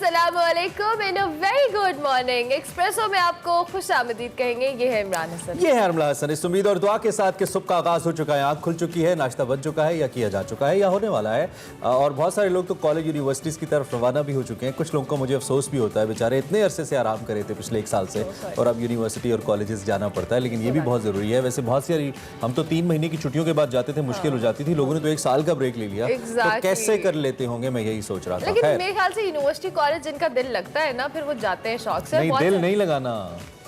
अस्सलामुअलैकुम and a very good morning. Espresso में आपको खुशामदीद कहेंगे। ये है इमरान हसन। ये है अरमला हसन। इस उम्मीद और दुआ के साथ कि सुबह का आगाज हो चुका है, आँख खुल चुकी है, नाश्ता बन चुका है या किया जा चुका है या होने वाला है। और बहुत सारे लोग तो कॉलेज यूनिवर्सिटीज़ की तरफ रवाना भी हो चुके हैं। कुछ लोगों को मुझे अफसोस भी होता है, बेचारे इतने अरसे से आराम करे थे पिछले 1 साल से और अब यूनिवर्सिटी और कॉलेजेस जाना पड़ता है। लेकिन ये भी बहुत ज़रूरी है। वैसे बहुत सारी, हम तो 3 महीने की छुट्टियों के बाद जाते थे, मुश्किल हो जाती थी। लोगों ने तो 1 साल का ब्रेक ले लिया। तो कैसे कर लेते होंगे, मैं यही सोच रहा था। लेकिन मेरे ख्याल से यूनिवर्सिटी कॉलेज जिनका दिल लगता है ना, फिर वो जाते हैं शौक से। नहीं, दिल नहीं लगाना,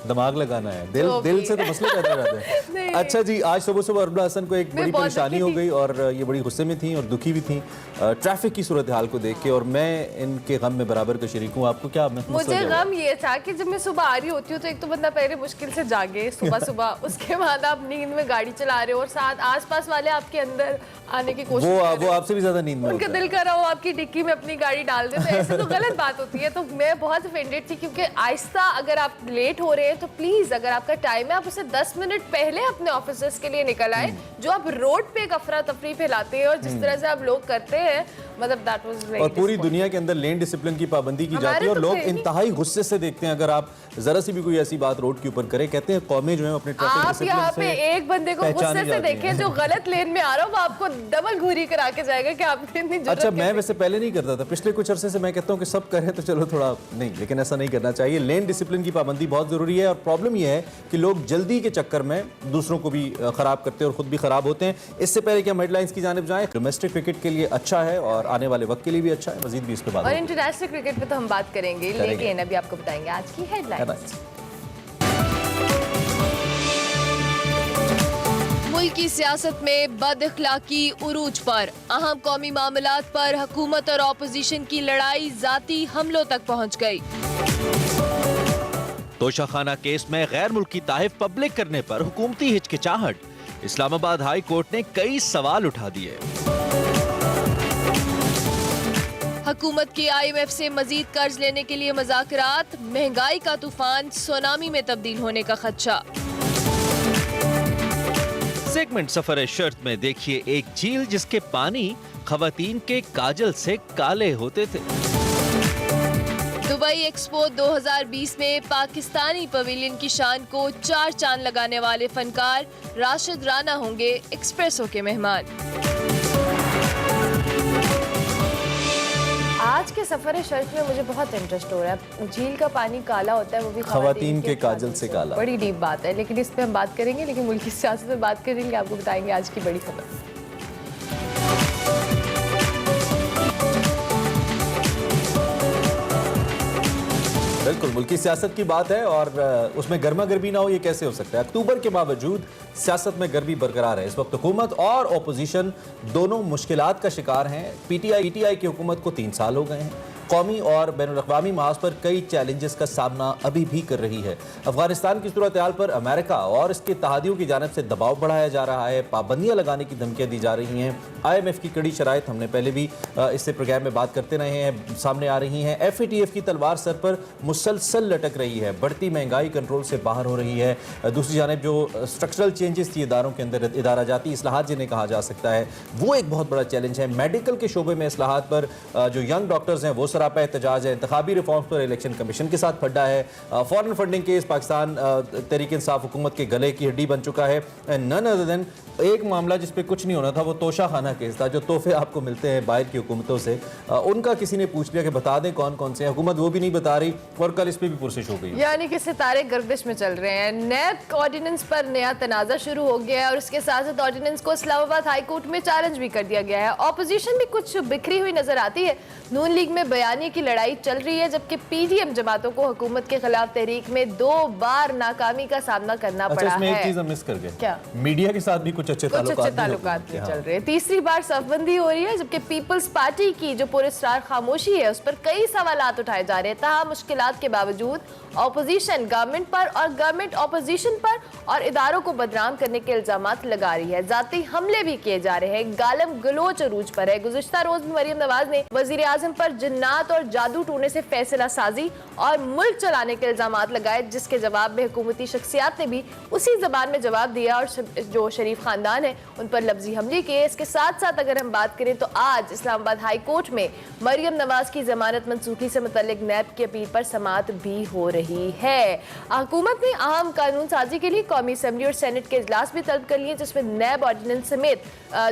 दिमाग लगाना है। दिल से तो मसले पैदा हो जाते हैं। अच्छा जी, आज सुबह सुबह अरमला हसन को एक बड़ी परेशानी हो गई और ये बड़ी गुस्से में थी और दुखी भी थी ट्रैफिक की सूरत हाल को देख के, और मैं इनके गम में बराबर का शरीक हूँ। आपको क्या? मुझे गम ये था कि जब मैं सुबह आ रही होती हूँ तो एक तो बंदा पहले मुश्किल से जागे सुबह सुबह, उसके बाद आप नींद में गाड़ी चला रहे हो और साथ आसपास वाले आपके अंदर आने की कोशिश वो आपसे भी ज्यादा नींद में उनका दिल कर रहा हो आपकी डिक्की में अपनी गाड़ी डाल दे, तो ऐसे तो गलत बात होती है। तो मैं बहुत ऑफेंडेड थी क्योंकि आहिस्ता, अगर आप लेट हो रहे हैं तो प्लीज, अगर आपका टाइम है, आप उसे 10 मिनट पहले अपने ऑफिस के लिए निकल आए। जो आप रोड पे एक अफरा तफरी फैलाते हैं और जिस तरह से आप लोग करते हैं, मतलब दैट वाज वेरी। और पूरी दुनिया के अंदर लेन डिसिप्लिन की पाबंदी की जाती है और लोग इंतहाई गुस्से से देखते हैं अगर आप जरा सी भी कोई ऐसी बात रोड के ऊपर करें। कहते हैं कौमें जो है अपने ट्रैफिक डिसिप्लिन से, आप यहाँ पे एक बंदे को गुस्से से देखें जो गलत लेन में आ रहा हो, वो आपको डबल घूरी करा के जाएगा कि आपने इतनी जरूरत। अच्छा, मैं वैसे पहले नहीं करता था, पिछले कुछ अरसे से मैं कहता हूँ कि सब करें तो चलो थोड़ा नहीं, लेकिन ऐसा नहीं करना चाहिए। लेन डिसिप्लिन की पाबंदी बहुत जरूरी है और प्रॉब्लम यह है कि लोग जल्दी के चक्कर में दूसरों को भी खराब करते हैं और खुद भी खराब होते हैं। इससे पहले कि हम हेडलाइंस की जानिब जाएं, डोमेस्टिक क्रिकेट के लिए अच्छा है और आने वाले वक्त के लिए भी अच्छा है। मजीद भी इस पे बात और इंटरनेशनल क्रिकेट पे तो हम बात करेंगे, लेकिन अभी आपको बताएंगे आज की हेडलाइंस। मुल्क की सियासत में बदअखलाकी उरूज पर, अहम कौमी मामलात पर हुकूमत और अपोजिशन की लड़ाई जाती हमलों तक पहुंच गई। तोशाखाना केस में गैर मुल्की ताहिफ पब्लिक करने पर हुकूमती हिचकिचाहट, इस्लामाबाद हाई कोर्ट ने कई सवाल उठा दिए। हुकूमत की IMF से मजीद कर्ज लेने के लिए मुज़ाकरात, महंगाई का तूफान सुनामी में तब्दील होने का खदशा। सेगमेंट सफर शर्त में देखिए एक झील जिसके पानी खवातीन के काजल से काले होते थे। दुबई एक्सपो 2020 में पाकिस्तानी पवेलियन की शान को 4 चांद लगाने वाले फनकार राशिद राना होंगे एक्सप्रेसो के मेहमान। आज के सफर शर्त में मुझे बहुत इंटरेस्ट हो रहा है। झील का पानी काला होता है, वो भी खवातीन के काजल से काला। बड़ी डीप बात है, लेकिन इस पे हम बात करेंगे। लेकिन मुल्क की सियासत में बात करेंगे, आपको बताएंगे आज की बड़ी खबर। बिल्कुल, मुल्की सियासत की बात है और उसमें गर्मा गर्मी ना हो, ये कैसे हो सकता है? अक्टूबर के बावजूद सियासत में गर्मी बरकरार है। इस वक्त हुकूमत और ओपोजिशन दोनों मुश्किलात का शिकार हैं। पीटीआई की हुकूमत को 3 साल हो गए हैं। कौमी और बैनुल-अक़वामी महाज पर कई चैलेंजेस का सामना अभी भी कर रही है। अफगानिस्तान की सूरत हाल पर अमेरिका और इसके इत्तेहादियों की जानिब से दबाव बढ़ाया जा रहा है, पाबंदियाँ लगाने की धमकियाँ दी जा रही हैं। IMF की कड़ी शराइत, हमने पहले भी इससे प्रोग्राम में बात करते रहे हैं, सामने आ रही हैं। FATF की तलवार सर पर मुसलसल लटक रही है। बढ़ती महंगाई कंट्रोल से बाहर हो रही है। दूसरी जानिब जो स्ट्रक्चरल चेंजेस थी इदारों के अंदर, इदारा जाती इस्लाहात जिन्हें कहा जा सकता है, वो एक बहुत बड़ा चैलेंज है। मेडिकल के शोबे में इस्लाहात पर जो यंग डॉक्टर्स हैं वो सरापा एहतजाज है। इंतखाबी रिफॉर्म्स पर इलेक्शन कमीशन के साथ फड्डा है। Foreign funding case Pakistan Tehreek Insaf हुकूमत के गले की हड्डी बन चुका है। नन अदर देन एक मामला जिस पे कुछ नहीं होना था, वो तोशाखाना केस था, जो तोहफे आपको मिलते हैं बाहर की हुकूमतों से, उनका किसी ने पूछ लिया कि बता दें कौन कौन से हैं। हुकूमत वो भी नहीं बता रही और कल इस पे भी पुरसिश हो गई। यानी कि सितारे गर्दिश में चल रहे हैं। नैब ऑर्डिनेंस पर नया तनाजा शुरू हो गया है और उसके साथ साथ ऑर्डिनेंस को इस्लामाबाद हाई कोर्ट में चैलेंज भी कर दिया गया है। ऑपोजिशन भी कुछ बिखरी हुई नजर आती है। नून लीग में बयानी की लड़ाई चल रही है, जबकि PDM जमातों को हुकूमत के खिलाफ तहरीक में 2 बार नाकामी का सामना करना पड़ा है। एक चीज हम मिस कर गए, क्या? मीडिया के साथ भी कुछ अच्छे ताल्लुकात भी चल रहे हैं। तीसरी बार सफबंदी हो रही है, जबकि पीपल्स पार्टी की जो पुरस्कार खामोशी है उस पर कई सवालात उठाए जा रहे हैं। तहा मुश्किलात के बावजूद ऑपोजिशन गवर्नमेंट पर और गवर्नमेंट ऑपोजिशन पर और इदारों को बदनाम करने के इल्जामात लगा रही है। जाती हमले भी किए जा रहे हैं। गालम गलोच अरूज पर है। गुज़िश्ता रोज मरियम नवाज ने वजीर आजम पर जिन्नात तोहमात और जादू टोने से फैसला साजी और मुल्क चलाने के इल्जाम लगाए, जिसके जवाब में हुकूमती शख्सियात ने भी उसी जबान में जवाब दिया और जो शरीफ खानदान है उन पर लफ्जी हमले किए। इसके साथ साथ अगर हम बात करें तो आज इस्लामाबाद हाई कोर्ट में मरियम नवाज की जमानत मंसूखी से मुतल्लिक नैब की अपील पर समाअत भी हो रही है। हुकूमत ने अहम कानून साजी के लिए कौमी असम्बली और सेनेट के इजलास भी तलब कर लिए, जिसमें नैब ऑर्डिनेंस समेत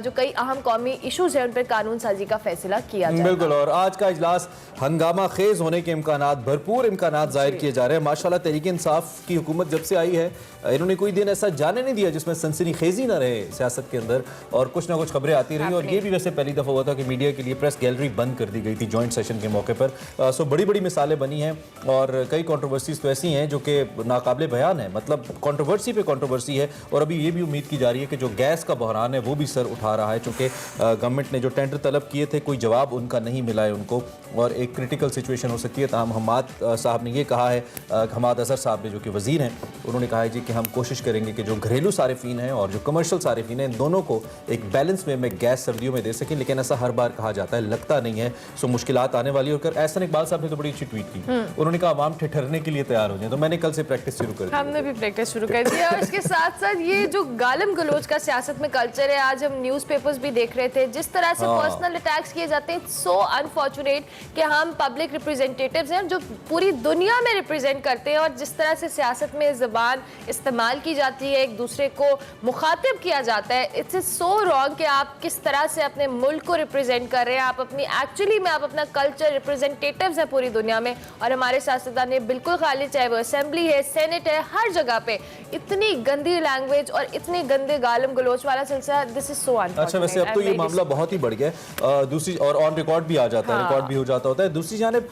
जो कई अहम कौमी इशूज हैं उन पर कानून साजी का फैसला किया जाएगा। बिल्कुल, और आज का इजलास हंगामा खेज होने के इम्कानात, भरपूर इम्कानात जाहिर किए जा रहे हैं। माशाल्लाह तहरीक इंसाफ की हुकूमत जब से आई है इन्होंने कोई दिन ऐसा जाने नहीं दिया जिसमें सनसनीखेजी ना रहे सियासत के अंदर, और कुछ ना कुछ खबरें आती रही। और ये भी वैसे पहली दफ़ा हुआ था कि मीडिया के लिए प्रेस गैलरी बंद कर दी गई थी जॉइंट सेशन के मौके पर। सो बड़ी बड़ी मिसालें बनी हैं और कई कंट्रोवर्सीज तो ऐसी हैं जो कि नाकाबिले बयान है, मतलब कंट्रोवर्सी पे कंट्रोवर्सी है। और अभी ये भी उम्मीद की जा रही है कि जो गैस का बहरान है वो भी सर उठा रहा है, चूँकि गवर्नमेंट ने जो टेंडर तलब किए थे कोई जवाब उनका नहीं मिला है उनको, और एक क्रिटिकल सिचुएशन हो सकती है। ताहम हमाद साहब ने ये कहा है, हमाद अजहर साहब ने जो कि वज़ीर हैं, उन्होंने कहा है जी कि हम कोशिश करेंगे कि जो घरेलू सारिफीन हैं और जो कमर्शियल सारिफीन हैं, इन दोनों को एक बैलेंस वे में गैस सर्दियों में दे सकें। लेकिन ऐसा हर बार कहा जाता है, लगता नहीं है। सो मुश्किलात आने वाली है। और एहसन इकबाल साहब ने तो बड़ी अच्छी ट्वीट की, उन्होंने कहा आवाम ठिठुरने के लिए तैयार हो जाए। तो मैंने कल से प्रैक्टिस शुरू कर दी, हमने भी प्रैक्टिस शुरू कर दी। और इसके साथ साथ ये जो गालम गलोच का सियासत में कल्चर है, आज हम न्यूज़पेपर्स भी देख रहे थे जिस तरह से पर्सनल अटैक्स किए जाते हैं। सो अनफॉर्चुनेट कि हम पब्लिक रिप्रेजेंटेटिव्स हैं जो पूरी दुनिया में रिप्रेजेंट करते हैं, और जिस तरह से सियासत में ज़बान इस्तेमाल की जाती है, एक दूसरे को मुखातिब किया जाता है, इट्स इज सो रॉन्ग कि आप किस तरह से अपने मुल्क को रिप्रेजेंट कर रहे हैं। आप अपनी एक्चुअली में आप अपना कल्चर रिप्रेजेंटेटिव्स हैं पूरी दुनिया में, और हमारे सियासतदान ने बिल्कुल खाली, चाहे वो असेंबली है, सेनेट है, हर जगह पे इतनी गंदी लैंग्वेज और इतने गंदे गालम गलोच वाला सिलसिला, दिस इज सो अनफॉर्चुनेट। अच्छा, वैसे अब तो ये मामला बहुत ही बढ़ गया है। दूसरी और ऑन रिकॉर्ड भी आ जाता है, रिकॉर्ड भी हो जाता होता है। दूसरी जानिब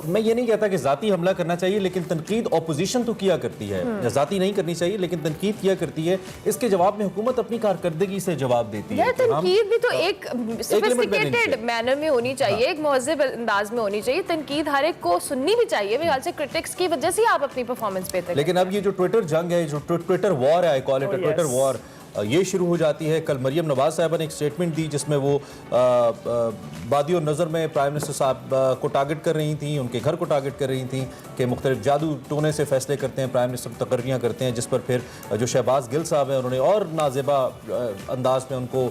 मैं ये नहीं कहता कि जाती हमला करना चाहिए, लेकिन तनकीद ऑपोजिशन तो किया करती है। जाती नहीं करनी चाहिए लेकिन तनकीद किया करती है। इसके जवाब में हुकूमत अपनी कारकर्दगी से जवाब देती है। तनकीद भी तो एक सोफिस्टिकेटेड मैनर में होनी चाहिए, एक महज़ब अंदाज में होनी चाहिए। तनकीद हर एक को सुननी भी चाहिए। मेरे ख्याल से क्रिटिक्स की वजह से आप अपनी परफॉर्मेंस बेहतर। लेकिन अब ये जो ट्विटर जंग है, जो ट्विटर वॉर है, I call it a Twitter war, ये शुरू हो जाती है। कल मरियम नवाज साहबा ने एक स्टेटमेंट दी जिसमें वो बादी और नज़र में प्राइम मिनिस्टर साहब को टारगेट कर रही थी, उनके घर को टारगेट कर रही थी कि मुख्तलिफ जादू टोने से फैसले करते हैं, प्राइम मिनिस्टर तकर्रियाँ करते हैं, जिस पर फिर जो शहबाज गिल साहब हैं उन्होंने और नाजेबा अंदाज में उनको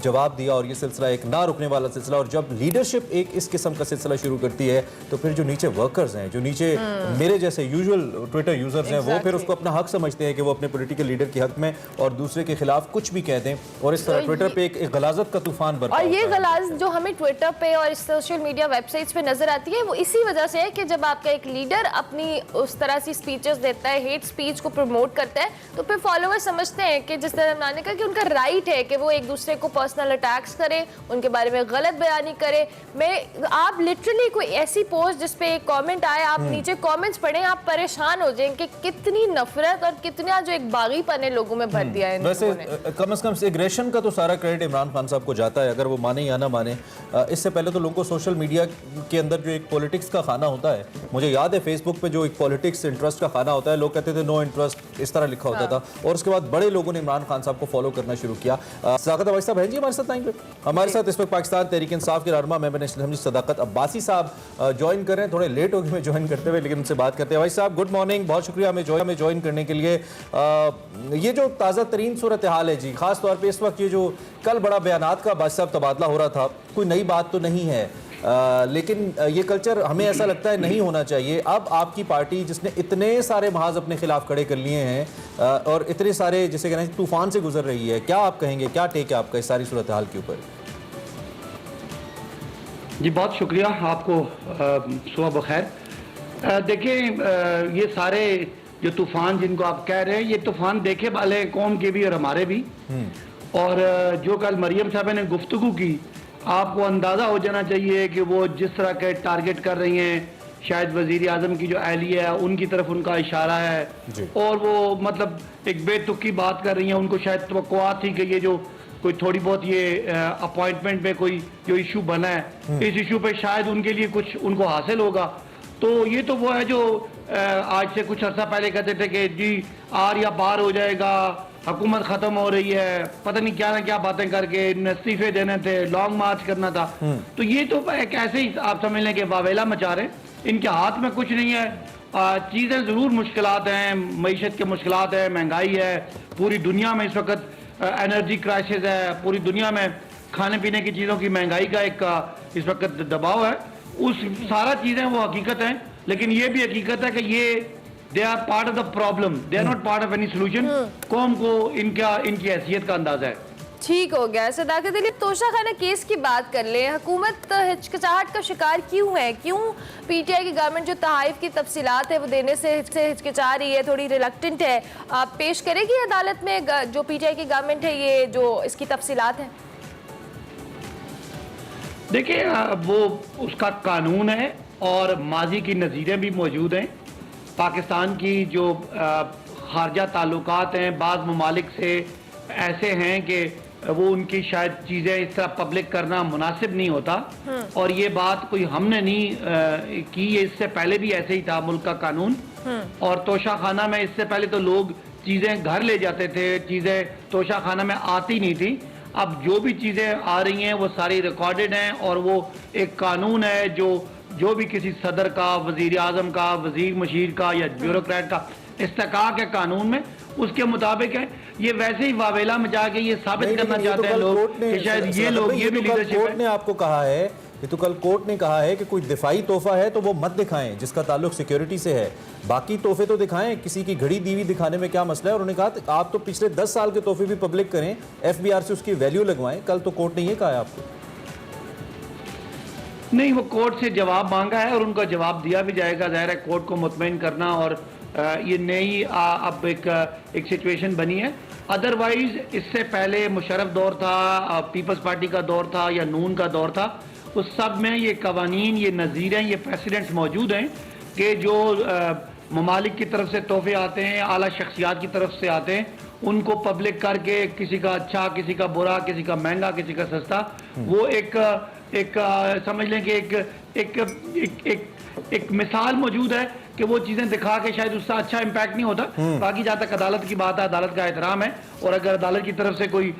जवाब दिया। और ये सिलसिला एक ना रुकने वाला सिलसिला। और जब लीडरशिप एक इस किस्म का सिलसिला शुरू करती है तो फिर जो नीचे वर्कर्स हैं, जो नीचे मेरे जैसे यूजुअल ट्विटर यूजर्स हैं, वो फिर उसको अपना हक समझते हैं कि वो अपने पॉलिटिकल लीडर के हक में और दूसरे के खिलाफ कुछ भी कह दें, और इस तरह ट्विटर पे एक गलाजत का तूफान बरपा और ये होता है। गलाजत जो हमें ट्विटर पे और सोशल मीडिया वेबसाइट्स पे नजर आती है, वो इसी वजह से है कि जब आपका एक लीडर अपनी उस तरह से स्पीचेस देता है, हेट स्पीच को प्रमोट करता है, तो फिर फॉलोअर समझते हैं कि जिस तरह मैंने कहा कि उनका राइट है कि वो एक दूसरे को पर्सनल अटैक्स करें, उनके बारे में गलत बयानी करें। आप लिटरली कोई ऐसी पोस्ट जिस पे एक कमेंट आए, आप नीचे कमेंट्स पढ़ें, आप परेशान हो जाएं कि कितनी नफरत और कितना जो एक बागीपन है लोगों में भर दिया है। वैसे कम से कम एग्रेशन का तो सारा क्रेडिट इमरान खान साहब को जाता है, अगर वो माने या ना माने। इससे पहले तो लोगों को सोशल मीडिया के अंदर जो एक पॉलिटिक्स का खाना होता है, मुझे याद है फेसबुक पे जो एक पॉलिटिक्स इंटरेस्ट का खाना होता है, लोग कहते थे नो इंटरेस्ट, इस तरह लिखा होता था। और उसके बाद बड़े लोगों ने इमरान खान साहब को फॉलो करना शुरू किया। सदाकत अब्बासी साहब हैं जी हमारे साथ आएंगे, हमारे साथ इस वक्त पाकिस्तान तहरीक इंसाफ के रहनुमा मेंबर नेशनल असेंबली सदाकत अब्बासी साहब ज्वाइन कर रहे हैं। थोड़े लेट हो गए मैं ज्वाइन करते हुए, लेकिन उनसे बात करते हैं। भाई साहब गुड मॉर्निंग, बहुत शुक्रिया हमें ज्वाइन करने के लिए। ये जो ताज़ा तरीन सूरत हाल है जी, खास तौर पे इस वक्त ये जो कल बड़ा बयानात का बादशाह तबादला हो रहा था, कोई नई बात तो नहीं है, लेकिन ये कल्चर हमें ऐसा लगता है नहीं होना चाहिए। अब आपकी पार्टी जिसने इतने सारे महाज अपने खिलाफ खड़े कर लिए हैं और इतने सारे जिसे कहना है तूफान से गुजर रही है, क्या आप कहेंगे, क्या टेक है आपका इस सारी सूरत हाल के ऊपर? जी बहुत शुक्रिया आपको, सुबह बखैर। देखिए ये सारे जो तूफान जिनको आप कह रहे हैं, ये तूफान देखे वाले हैं कौम के भी और हमारे भी। और जो कल मरियम साहब ने गुफ्तगू की, आपको अंदाज़ा हो जाना चाहिए कि वो जिस तरह के टारगेट कर रही हैं, शायद वज़ीर आज़म की जो एहलिया है उनकी तरफ उनका इशारा है, और वो मतलब एक बेतुकी बात कर रही हैं। उनको शायद तवक्कुआ थी कि ये जो कोई थोड़ी बहुत ये अपॉइंटमेंट में कोई जो इशू बना है, इस इशू पे शायद उनके लिए कुछ उनको हासिल होगा। तो ये तो वो है जो आज से कुछ अर्सा पहले कहते थे कि जी आर या पार हो जाएगा, हुकूमत खत्म हो रही है, पता नहीं क्या ना क्या बातें करके इस्तीफे देने थे, लॉन्ग मार्च करना था। तो ये तो एक ऐसे ही आप समझ लें कि वावेला मचा रहे, इनके हाथ में कुछ नहीं है। चीज़ें ज़रूर मुश्किलात हैं, मईशत के मुश्किलात है, महंगाई है, पूरी दुनिया में इस वक्त एनर्जी क्राइसिस है, पूरी दुनिया में खाने पीने की चीज़ों की महंगाई का एक इस वक्त दबाव है। उस सारा चीज़ें वो हकीकत हैं, लेकिन ये भी हकीकत है कि ये they are part of the problem, they are not part of any solution. कौम को इनकी हैसियत का अंदाजा है। ठीक हो गया। सदाकत अली, तोशाखाना केस की बात कर ले। हुकूमत हिचकिचाहट का शिकार क्यों है? क्यों पीटीआई की गवर्नमेंट जो तहाइफ की तफसीलात है वो देने से हिचकिचा रही है, थोड़ी रिलक्टेंट है? पेश करेगी अदालत में जो पीटीआई की गवर्नमेंट है ये जो इसकी तफसीलात है? देखिए, वो उसका कानून है और माजी की नज़ीरें भी मौजूद हैं। पाकिस्तान की जो खारजा ताल्लुकात हैं बाज़ ममालिक से ऐसे हैं कि वो उनकी शायद चीज़ें इस तरह पब्लिक करना मुनासिब नहीं होता। और ये बात कोई हमने नहीं की, इससे पहले भी ऐसे ही था मुल्क का कानून। और तोशाखाना में इससे पहले तो लोग चीज़ें घर ले जाते थे, चीज़ें तोशाखाना में आती नहीं थी। अब जो भी चीज़ें आ रही हैं वो सारी रिकॉर्डेड हैं और वो एक कानून है जो भी किसी सदर का, वज़ीर आज़म का, वज़ीर मशीर का या ब्यूरोक्रेट का इस्तेकाक है कानून में, उसके मुताबिक है। ये वैसे ही वावेला में जाके ये साबित करना चाहते हैं लोग कि शायद ये लोग ये भी लीडरशिप कोर्ट ने आपको कहा है, ये तो कल कोर्ट ने कहा है कि कोई दिफाई तोहफा है तो वो मत दिखाएं जिसका ताल्लुक सिक्योरिटी से है, बाकी तोहफे तो दिखाएं, किसी की घड़ी दीवी दिखाने में क्या मसला है। और उन्होंने कहा आप तो पिछले 10 साल के तोहफे भी पब्लिक करें, एफबीआर से उसकी वैल्यू लगवाएं। कल तो कोर्ट ने ये कहा है आपको। नहीं, वो कोर्ट से जवाब मांगा है और उनका जवाब दिया भी जाएगा। ज़ाहिर है कोर्ट को मुतमईन करना और ये नई अब एक सिचुएशन बनी है। अदरवाइज इससे पहले मुशर्रफ दौर था, पीपल्स पार्टी का दौर था या नून का दौर था, उस सब में ये कवानीन, ये नज़ीरें, ये प्रेसिडेंट्स मौजूद हैं कि जो ममालिक की तरफ से तोहफे आते हैं, आला शख्सियात की तरफ से आते हैं, उनको पब्लिक करके किसी का अच्छा, किसी का बुरा, किसी का महंगा, किसी का सस्ता, वो एक समझ लें कि एक मिसाल मौजूद है कि वो चीज़ें दिखा के शायद उसका अच्छा इम्पैक्ट नहीं होता। बाकी जहाँ तक अदालत की बात है, अदालत का एहतराम है और अगर अदालत की तरफ से कोई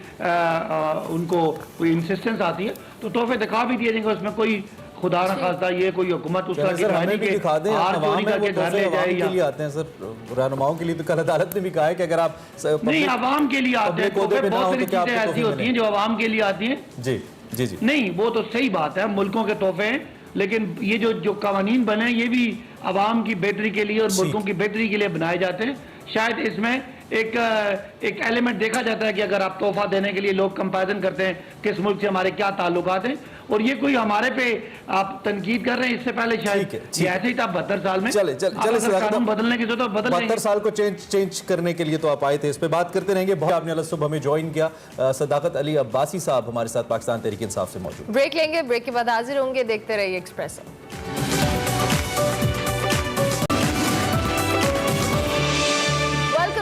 उनको कोई इंसिस्टेंस आती है तो तोहफे दिखा भी दिए जाएंगे। उसमें कोई खुदा न खास्ता ये कोई हुकूमत उस तरह की हमें भी दिखा दें, आवाम करके घर ले जाए के लिए आते हैं सर, रहनुमाओं के लिए। तो कल अदालत ने भी कहा है कि अगर आप नहीं आवाम के लिए आते हैं, बहुत सारी चीजें ऐसी होती हैं जो आवाम के लिए आती हैं। जी जी जी, नहीं वो तो सही बात है, मुल्कों के तोहफे हैं, लेकिन ये जो कवानीन बने ये भी आवाम की बेहतरी के लिए और मुल्कों की बेहतरी के लिए बनाए जाते हैं। शायद इसमें एक एलिमेंट देखा जाता है कि अगर आप तोहफा देने के लिए लोग कंपैरिजन करते हैं किस मुल्क से हमारे क्या ताल्लुकात हैं, और ये कोई हमारे पे आप तनकीद कर रहे हैं। इससे पहले शायद ये ऐसे ही था 72 साल में। चले कानून बदलने की जरूरत, बदल 72 साल को चेंज करने के लिए तो आप आए थे, इस पे बात करते रहेंगे। बहुत आपने अलग सुबह हमें ज्वाइन किया। सदाकत अली अब्बासी साहब हमारे साथ पाकिस्तान तहरीक इंसाफ से मौजूद। ब्रेक लेंगे, ब्रेक के बाद हाजिर होंगे। देखते रहिए एक्सप्रेसो।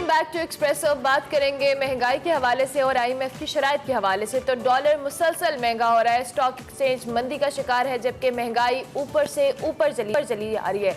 Back to espresso. बात करेंगे महंगाई के हवाले से और आईएमएफ की शराइत के हवाले से। तो डॉलर मुसलसल महंगा हो रहा है, स्टॉक एक्सचेंज मंदी का शिकार है, जबकि महंगाई ऊपर से ऊपर चली आ रही है।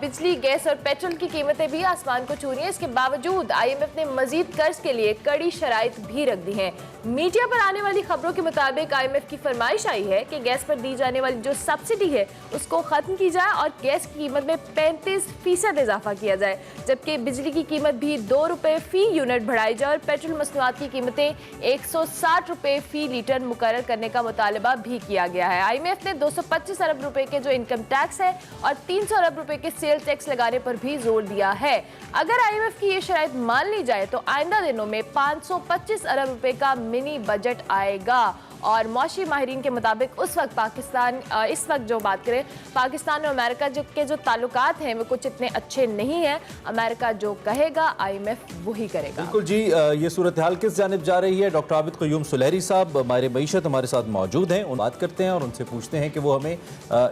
बिजली, गैस और पेट्रोल की कीमतें भी आसमान को छू रही हैं। इसके बावजूद आईएमएफ ने मजीद कर्ज के लिए कड़ी शराइत भी रख दी हैं। मीडिया पर आने वाली खबरों के मुताबिक आईएमएफ की फरमाइश आई है कि गैस पर दी जाने वाली जो सब्सिडी है उसको खत्म की जाए और गैस की कीमत में 35% इजाफा किया जाए, जबकि बिजली की कीमत भी 2 रुपए फी यूनिट बढ़ाई जाए और पेट्रोल मसनूआत की कीमतें 160 रुपए फी लीटर मुकर्रर करने का मुतालबा भी किया गया है। आईएमएफ ने 225 अरब रुपए के जो इनकम टैक्स है और 300 अरब रुपए के सेल टैक्स लगाने पर भी जोर दिया है। अगर आईएमएफ की ये शराइत मान ली जाए तो आइंदा दिनों में 525 अरब रुपए का मिनी बजट आएगा। और मौशी माहिरीन के मुताबिक उस वक्त पाकिस्तान, इस वक्त जो बात करें पाकिस्तान और अमेरिका के जो ताल्लुकात हैं वो कुछ इतने अच्छे नहीं हैं। अमेरिका जो कहेगा आईएमएफ वही करेगा। बिल्कुल जी, ये सूरत हाल किस जानिब जा रही है? डॉक्टर आबिद क़य्यूम सुलहरी साहब हमारे मईशत हमारे साथ मौजूद हैं, बात करते हैं और उनसे पूछते हैं कि वो हमें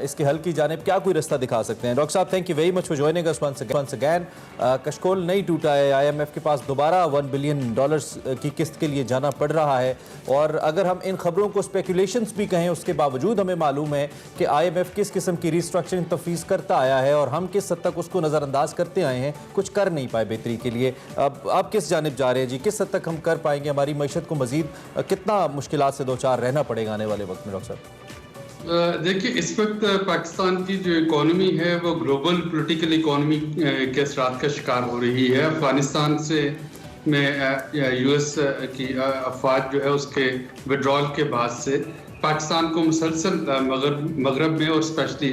इसके हल की जानिब क्या कोई रास्ता दिखा सकते हैं। डॉक्टर साहब, thank you very much for joining us once again. कशकोल नहीं टूटा है, आईएमएफ के पास दोबारा $1 बिलियन की किस्त के लिए जाना पड़ रहा है। और अगर हम इन खबरों खबरों को स्पेकुलेशंस भी कहें, उसके बावजूद हमें मालूम है कि IMF किस किस्म की रिस्ट्रक्चरिंग तफवीज़ करता आया है और हम किस हद तक उसको नज़रअंदाज करते आए हैं, कुछ कर नहीं पाए बेहतरी के लिए। अब आप किस जानिब जा रहे हैं जी? किस हद तक हम कर पाएंगे? हमारी मईशत को मजीद कितना मुश्किलात से दो चार रहना पड़ेगा आने वाले वक्त में डॉक्टर साहब? देखिए, इस वक्त पाकिस्तान की जो इकोनॉमी है वो ग्लोबल पॉलिटिकल इकोनॉमी के असरात का शिकार हो रही है। अफगानिस्तान से में US की अफवाज जो है उसके विड्रॉल के बाद से पाकिस्तान को मुसलसल मगरब में और स्पेशली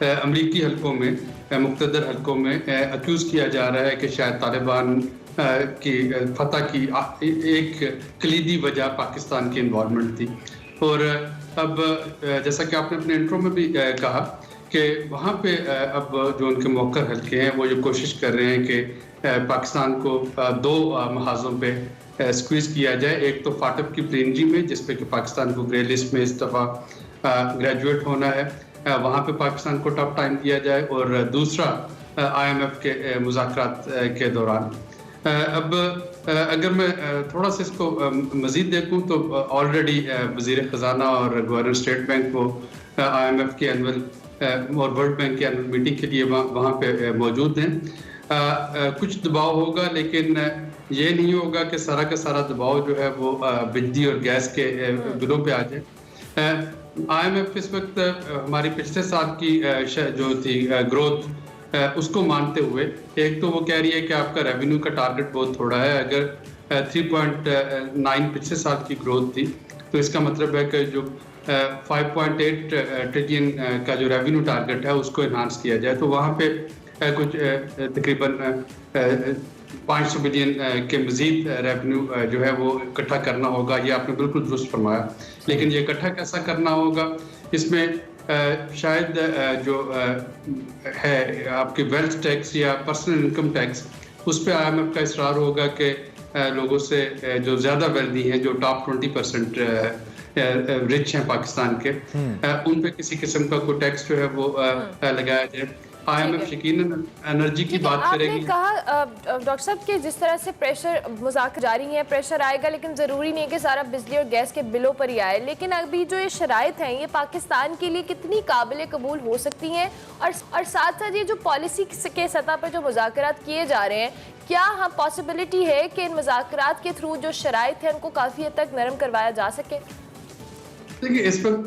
अमरीकी हलकों में, मुक़्तदर हलकों में अक्यूज़ किया जा रहा है कि शायद तालिबान की फतह की एक कलीदी वजह पाकिस्तान की इन्वॉल्वमेंट थी। और अब जैसा कि आपने अपने इंट्रो में भी कहा कि वहाँ पे अब जो उनके मौक़र हल्के हैं वो ये कोशिश कर रहे हैं कि पाकिस्तान को दो महाज़ों पे स्क्वीज़ किया जाए। एक तो फाटब की प्लेनरी में, जिस पे कि पाकिस्तान को ग्रे लिस्ट में इस दफ़ा ग्रेजुएट होना है, वहाँ पे पाकिस्तान को टफ टाइम दिया जाए, और दूसरा IMF के मुज़ाकरात के दौरान। अब अगर मैं थोड़ा सा इसको मज़ीद देखूं तो ऑलरेडी वज़ीर ख़जाना और गवर्नर स्टेट बैंक को IMF के एनुअल और वर्ल्ड बैंक के एनुअल मीटिंग के लिए वहाँ पे मौजूद हैं। कुछ दबाव होगा, लेकिन ये नहीं होगा कि सारा का सारा दबाव जो है वो बिजली और गैस के बिलों पे आ जाए। IMF इस वक्त हमारी पिछले साल की जो थी ग्रोथ उसको मानते हुए, एक तो वो कह रही है कि आपका रेवेन्यू का टारगेट बहुत थोड़ा है। अगर 3.9 पिछले साल की ग्रोथ थी तो इसका मतलब है कि जो 5.8 ट्रिलियन का जो रेवेन्यू टारगेट है उसको इन्हांस किया जाए, तो वहाँ पे कुछ तकरीबन 500 बिलियन के मज़ीद रेवेन्यू जो है वो इकट्ठा करना होगा। ये आपने बिल्कुल दुरुस्त फरमाया, लेकिन ये इकट्ठा कैसा करना होगा, इसमें शायद जो है आपके वेल्थ टैक्स या पर्सनल इनकम टैक्स, उस पर IMF का इसरार होगा कि लोगों से जो ज़्यादा वेल्दी हैं, जो टॉप 20% रिच हैं पाकिस्तान के, उन पे किसी किस्म का कोई टैक्स जो है वो लगाया जाए। IMF यकीनन एनर्जी की बात करेगी। आपने कहा डॉक्टर साहब कि जिस तरह से प्रेशर मुज़ाकर जारी है, प्रेशर आएगा, लेकिन ज़रूरी नहीं है कि सारा बिजली और गैस के बिलों पर ही आए। लेकिन अभी जो ये शराइत हैं ये पाकिस्तान के लिए कितनी काबिल कबूल हो सकती हैं, और साथ साथ ये जो पॉलिसी के सतह पर जो मुज़ाकरात किए जा रहे हैं, क्या हाँ पॉसिबिलिटी है कि इन मुज़ाकरात के थ्रू जो शराइत हैं उनको काफ़ी हद तक नरम करवाया जा सके? देखिए, इस वक्त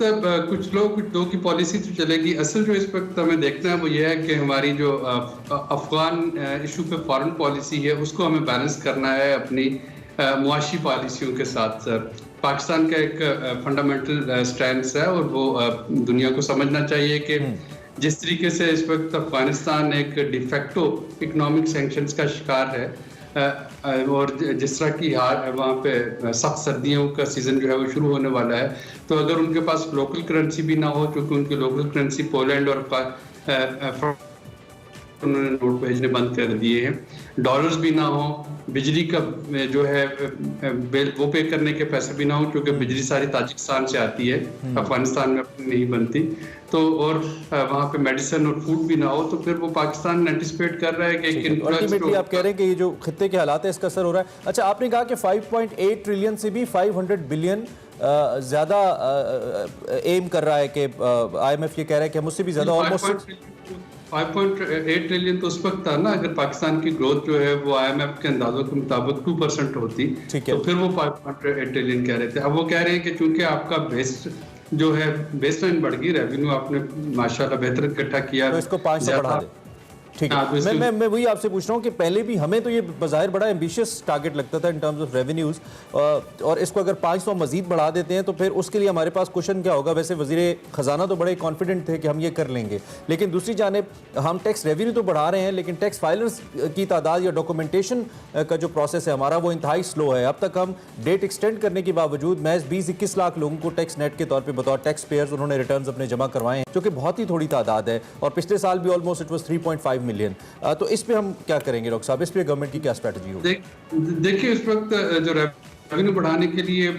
कुछ लोग कुछ दो की पॉलिसी तो चलेगी। असल जो इस वक्त हमें देखना है वो ये है कि हमारी जो अफगान इशू पे फॉरेन पॉलिसी है उसको हमें बैलेंस करना है अपनी मुआशी पॉलिसियों के साथ। पाकिस्तान का एक फंडामेंटल स्टैंड है और वो दुनिया को समझना चाहिए कि जिस तरीके से इस वक्त अफगानिस्तान एक डिफेक्टो इकोनॉमिक सैंक्शंस का शिकार है, और जिस तरह की वहाँ पे सख्त सर्दियों का सीज़न जो है वो शुरू होने वाला है, तो अगर उनके पास लोकल करेंसी भी ना हो, क्योंकि उनकी लोकल करेंसी पोलैंड और उन्होंने नोट भेजने बंद कर दिए हैं, डॉलर्स भी ना हो, बिजली का जो है बिल वो पे करने के पैसे भी ना हो, क्योंकि बिजली सारी ताजिकिस्तान से आती है, अफगानिस्तान में अपनी नहीं बनती, तो और वहाँ पे मेडिसिन और फूड भी ना हो, तो फिर वो पाकिस्तान एंटिसिपेट कर रहा है कि अल्टीमेटली आप कह रहे हैं कि ये जो खित्ते के हालात है इसका असर हो रहा है। अच्छा, आपने कहा कि 5.8 ट्रिलियन से भी 500 बिलियन ज़्यादा एम कर रहा है कि IMF ये कह रहा है कि हम उससे भी ज़्यादा ऑलमोस्ट 5.8 ट्रिलियन तो उस वक्त था ना, अगर पाकिस्तान की ग्रोथ जो है वो IMF के अंदाजों के मुताबिक 2% होती, तो फिर वो 5.8 ट्रिलियन कह रहे थे। अब वो कह रहे हैं कि चूंकि आपका बेस जो है बेसलाइन बढ़ गई, रेवेन्यू आपने माशाल्लाह बेहतर इकट्ठा किया, तो इसको 5 से बढ़ा दे। ठीक है, मैं वही आपसे पूछ रहा हूँ कि पहले भी हमें तो ये बज़ाहिर बड़ा एम्बिशियस टारगेट लगता था इन टर्म्स ऑफ रेवेन्यूज़, और इसको अगर 500 मजीद बढ़ा देते हैं तो फिर उसके लिए हमारे पास क्वेश्चन क्या होगा। वैसे वज़ीर ख़जाना तो बड़े कॉन्फिडेंट थे कि हम ये कर लेंगे, लेकिन दूसरी जानिब हम टैक्स रेवेन्यू तो बढ़ा रहे हैं, लेकिन टैक्स फाइलर्स की तादाद या डॉक्यूमेंटेशन का जो प्रोसेस है हमारा वो इंतहाई स्लो है। अब तक हम डेट एक्सटेंड करने के बावजूद महज 20-21 लाख लोगों को टैक्स नेट के तौर पर बतौर टैक्स पेयर्स उन्होंने रिटर्न अपने जमा करवाए हैं, जो कि बहुत ही थोड़ी तादाद है, और पिछले साल भी ऑलमोस्ट इट वॉज 3.5 मिलियन। तो इस पे हम क्या करेंगे डॉक्टर साहब, इस पे गवर्नमेंट की क्या स्ट्रेटजी होगी? देखिए, इस वक्त जो रेवेन्यू बढ़ाने के लिए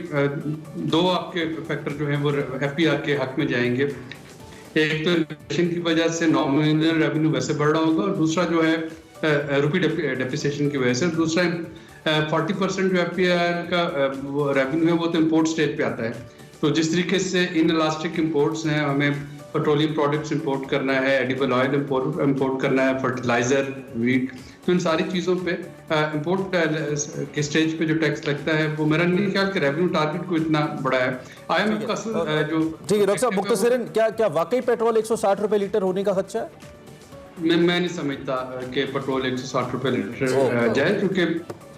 दो आपके फैक्टर जो हैं वो FPR के हक में जाएंगे। एक तो इन्फ्लेशन की वजह से नॉमिनल रेवेन्यू वैसे बढ़ रहा होगा, और दूसरा जो है रुपी डेप्रिसिएशन की वजह से। दूसरा 40% जो FPR का वो रेवेन्यू है वो तो इम्पोर्ट स्टेट पे आता है, तो जिस तरीके से इन इलास्टिक इम्पोर्ट्स हैं, हमें पेट्रोलियम प्रोडक्ट्स इंपोर्ट करना है, एडिबल ऑयल इंपोर्ट करना है, फर्टिलाइजर, वीट, तो इन सारी चीज़ों पे इंपोर्ट के स्टेज पे जो टैक्स लगता है वो मेरा नहीं ख्याल कि रेवेन्यू टारगेट को इतना बड़ा है। IMF का जो ठीक है डॉक्टर साहब, मुख्तसरन क्या वाकई पेट्रोल 160 रुपए लीटर होने का खदशा है? मैं नहीं समझता कि पेट्रोल 160 रुपए लीटर जाए, क्योंकि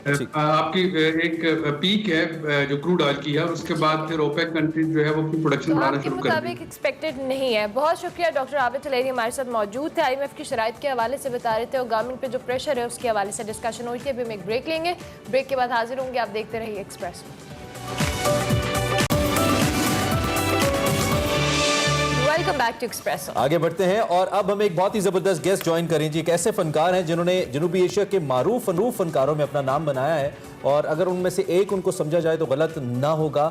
आपकी एक पीक है जो क्रूड ऑयल की है, उसके बाद फिर ओपेक कंट्री जो है वो अपनी प्रोडक्शन तो बढ़ाना आपके शुरू कर मुताबिक एक्सपेक्टेड नहीं है। बहुत शुक्रिया डॉक्टर आबिद तलेरी हमारे साथ मौजूद थे, IMF की शराइत के हवाले से बता रहे थे और गवर्नमेंट पे जो प्रेशर है उसके हवाले से डिस्कशन हुई थी। अभी हम एक ब्रेक लेंगे, ब्रेक के बाद हाजिर होंगे, आप देखते रहिए Express. Welcome back to Express. आगे बढ़ते हैं और अब हम एक बहुत ही जबरदस्त गेस्ट ज्वाइन करें जी। एक ऐसे फनकार हैं जिन्होंने जनूबी एशिया के मारूफ फनकारों में अपना नाम बनाया है, और अगर उनमें से एक उनको समझा जाए तो गलत ना होगा।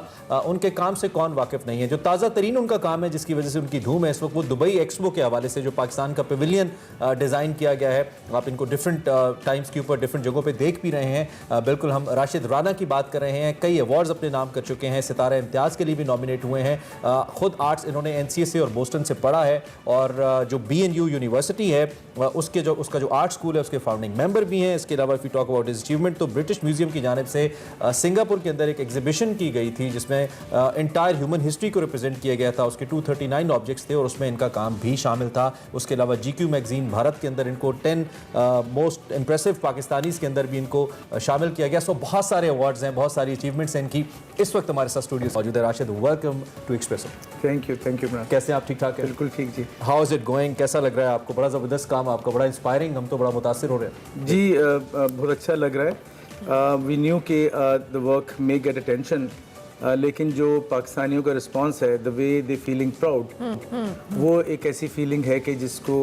उनके काम से कौन वाकिफ नहीं है। जो ताज़ा तरीन उनका काम है जिसकी वजह से उनकी धूम है इस वक्त, वो दुबई एक्सपो के हवाले से जो पाकिस्तान का पेविलियन डिज़ाइन किया गया है, आप इनको डिफरेंट टाइम्स के ऊपर डिफरेंट जगहों पे देख भी रहे हैं। बिल्कुल हम राशिद राना की बात कर रहे हैं, कई अवार्ड्स अपने नाम कर चुके हैं, सितारा इम्तियाज़ के लिए भी नॉमिनेट हुए हैं। खुद आर्ट्स इन्होंने NCA से और बोस्टन से पढ़ा है, और जो BNU यूनिवर्सिटी है उसका जो आर्ट स्कूल है उसके फाउंडिंग मेंबर भी हैं। इसके अलावा if you talk about his achievement, तो ब्रिटिश म्यूजियम की जानिब से सिंगापुर के अंदर एक एग्जीबिशन की गई थी जिसमें इंटायर ह्यूमन हिस्ट्री को रिप्रेजेंट किया गया था। उसके 239 ऑब्जेक्ट्स थे और उसमें इनका काम भी शामिल था। उसके अलावा GQ मैगजीन भारत के अंदर इनको 10 मोस्ट इंप्रेसिव पाकिस्तानीज़ के अंदर भी इनको शामिल किया गया। सो बहुत सारे अवार्ड्स हैं, बहुत सारी अचीवमेंट्स हैं इनकी। इस वक्त हमारे साथ स्टूडियो मौजूद है Rashid, welcome to Expresso. Thank you Imran. कैसे आप? ठीक ठाक है? बिल्कुल ठीक जी। How is it going? कैसा लग रहा है आपको? बड़ा ज़बरदस्त काम आपका, बड़ा इंस्पायरिंग, हम तो बड़ा मुतासिर हो रहे हैं जी। बहुत अच्छा लग रहा है। वी न्यू के the work may get attention, लेकिन जो पाकिस्तानियों का रिस्पांस है, the way they feeling proud, वो एक ऐसी फीलिंग है कि जिसको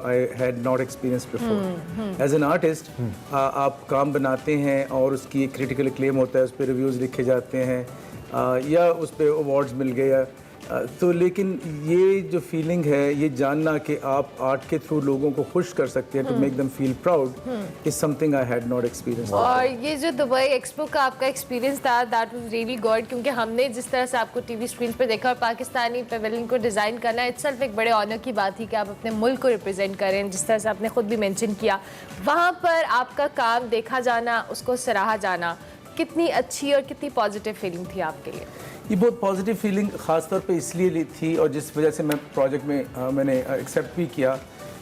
I had not experience before. As an artist आप काम बनाते हैं और उसकी एक क्रिटिकल क्लेम होता है, उस पर रिव्यूज़ लिखे जाते हैं या उस पर अवार्ड्स मिल गए, तो लेकिन ये जो फीलिंग है, ये जानना कि आप आर्ट के थ्रू लोगों को खुश कर सकते हैं, to make them feel proud, is something I had not experience. और ये जो दुबई एक्सपो का आपका एक्सपीरियंस था, दैट वाज रियली गुड, क्योंकि हमने जिस तरह से आपको टीवी स्क्रीन पे देखा और पाकिस्तानी पेविलियन को डिज़ाइन करना इटसेल्फ एक बड़े ऑनर की बात थी कि आप अपने मुल्क को रिप्रेजेंट करें। जिस तरह से आपने खुद भी मेंशन किया, वहाँ पर आपका काम देखा जाना, उसको सराहा जाना, कितनी अच्छी और कितनी पॉजिटिव फीलिंग थी आपके लिए? ये बहुत पॉजिटिव फीलिंग ख़ास तौर पे इसलिए थी, और जिस वजह से मैं प्रोजेक्ट में मैंने एक्सेप्ट भी किया